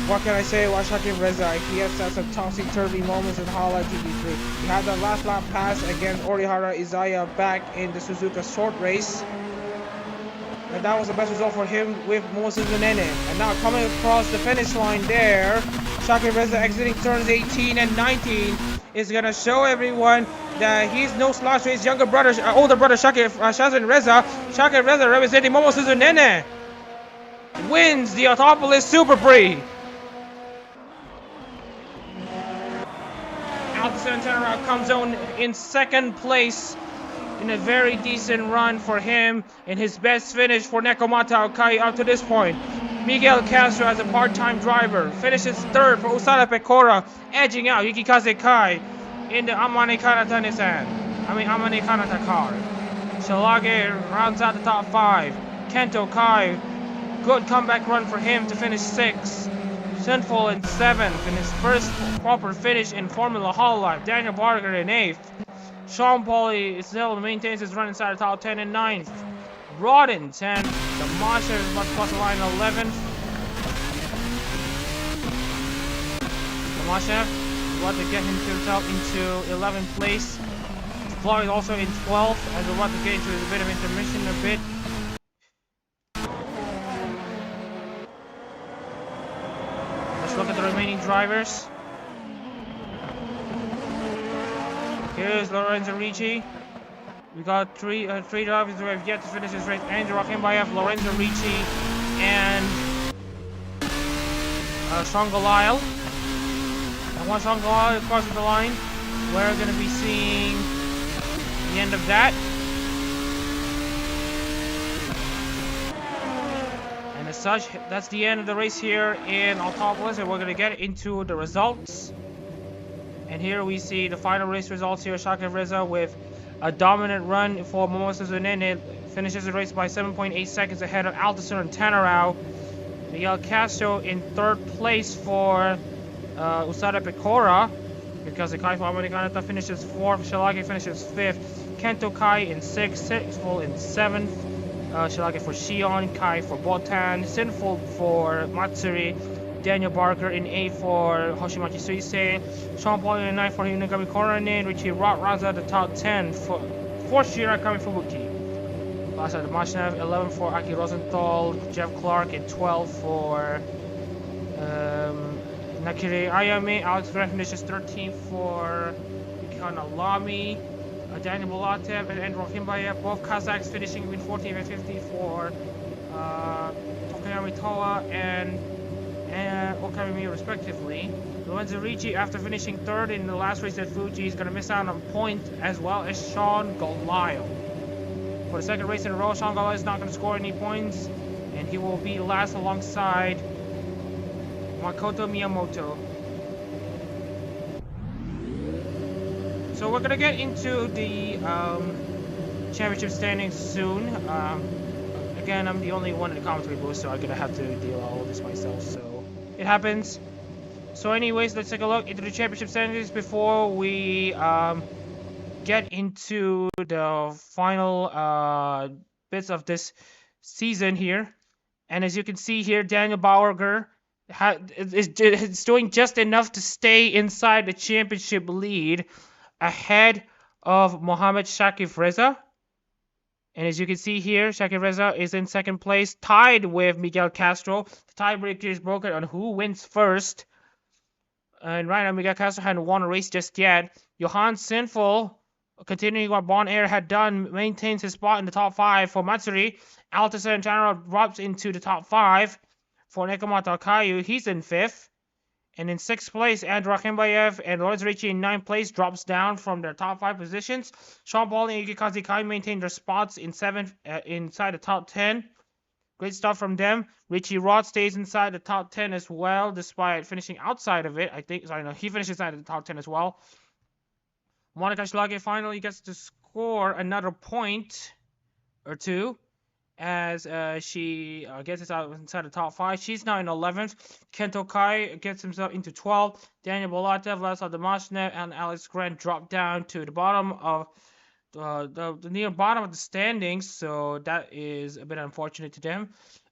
What can I say about Shakib Reza? He has had some topsy-turvy moments in Hololive GP3. He had the last lap pass against Orihara Izaya back in the Suzuka short race. And that was the best result for him with Mimosa Zunene. And now coming across the finish line there, Shakib Reza exiting turns 18 and 19 is going to show everyone that he's no slouch to his older brother Shazrin Reza. Shakib Reza representing Mimosa Zunene wins the Autopolis Superprix. Thompson comes in second place in a very decent run for him, in his best finish for Nekomata Okai up to this point. Miguel Castro as a part-time driver finishes third for Usada Pecora, edging out Yukikaze Kai in the Amane Kanata car. Shalage rounds out the top 5. Kento Kai, good comeback run for him to finish 6th. Sinful in 7th in his first proper finish in Formula Hololive. Daniel Barguer in 8th. Sean Pauly still maintains his run inside the top 10 in 9th. Rod in 10th. The Masha is about to cross the line in 11th. The Masha is about to get himself into 11th place. Clark is also in 12th as we're about to get into a bit of intermission a bit. Look at the remaining drivers. Here's Lorenzo Ricci. We got three drivers who have yet to finish this race. Andrew Rakimbayev, Lorenzo Ricci, and Sean Galile. And once Sean Galile crosses the line, we're going to be seeing the end of that. As such, that's the end of the race here in Autopolis, and we're going to get into the results. And here we see the final race results here. Shakib Reza with a dominant run for Mimosa Zunene finishes the race by 7.8 seconds ahead of Altasur and Tanarao. Miguel Castro in 3rd place for Usada Pecora, because the Kai for Americanata finishes 4th, Shalage finishes 5th, Kento Kai in 6th, Sinful in 7th, Shalage for Shion, Kai for Botan, Sinful for Matsuri, Daniel Barker in 8th for Hoshimachi Suisei, Sean Paul in 9th for Hinagami Korane, Richie rounds out the top 10 for Shirakami Fubuki. Last at the Mashnev, 11 for Aki Rosenthal, Jeff Clark in 12 for Nakiri Ayame, Alex Grant finishes 13th for Yukihana Lamy, Daniel Bolatev and Andrew Himbayev, both Kazakhs finishing between 14th and 15th for Tokoyami Toa and Okami respectively. Lorenzo Ricci, after finishing third in the last race at Fuji, is going to miss out on points, as well as Sean Galayo. For the second race in a row, Sean Galayo is not going to score any points, and he will be last alongside Makoto Miyamoto. So we're going to get into the championship standings soon. Again, I'm the only one in the commentary booth, so I'm going to have to deal with all of this myself, so it happens. So anyways, let's take a look into the championship standings before we get into the final bits of this season here. And as you can see here, Daniel Barguer is doing just enough to stay inside the championship lead ahead of Mohamed Shakif Reza. And as you can see here, Shakif Reza is in second place, tied with Miguel Castro. The tiebreaker is broken on who wins first. And right now, Miguel Castro hadn't won a race just yet. Johan Sinful, continuing what Bon Air had done, maintains his spot in the top 5 for Matsuri. Alta Santana drops into the top 5 for Nekomato Akayu. He's in 5th. And in 6th place, Andrew Akinbayev and Lorenzo Ricci in 9th place drops down from their top 5 positions. Sean Paul and Yukikazu Kai maintain their spots in 7th inside the top 10. Great stuff from them. Richie Rod stays inside the top 10 as well, despite finishing outside of it. He finishes inside the top 10 as well. Monica Schlage finally gets to score another point or two, as she gets inside the top 5. She's now in 11th. Kento Kai gets himself into 12th. Daniel Bolatev, Vladislav Demashnev, and Alex Grant drop down to the bottom of the near bottom of the standings, so that is a bit unfortunate to them.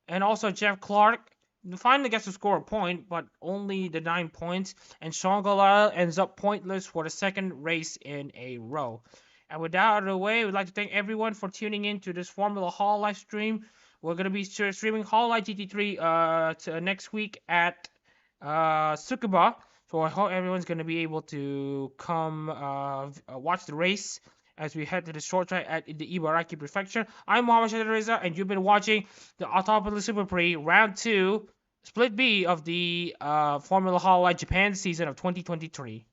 And also Jeff Clark finally gets to score a point, but only the 9 points. And Sean Galal ends up pointless for the second race in a row. And with that out of the way, we'd like to thank everyone for tuning in to this Formula Hololive stream. We're going to be streaming Hololive GT3 next week at Tsukuba. So I hope everyone's going to be able to come watch the race as we head to the short track at the Ibaraki Prefecture. I'm Mohamed Shahid Reza, and you've been watching the Autopolis Superprix Round 2, Split B of the Formula Hololive Japan season of 2023.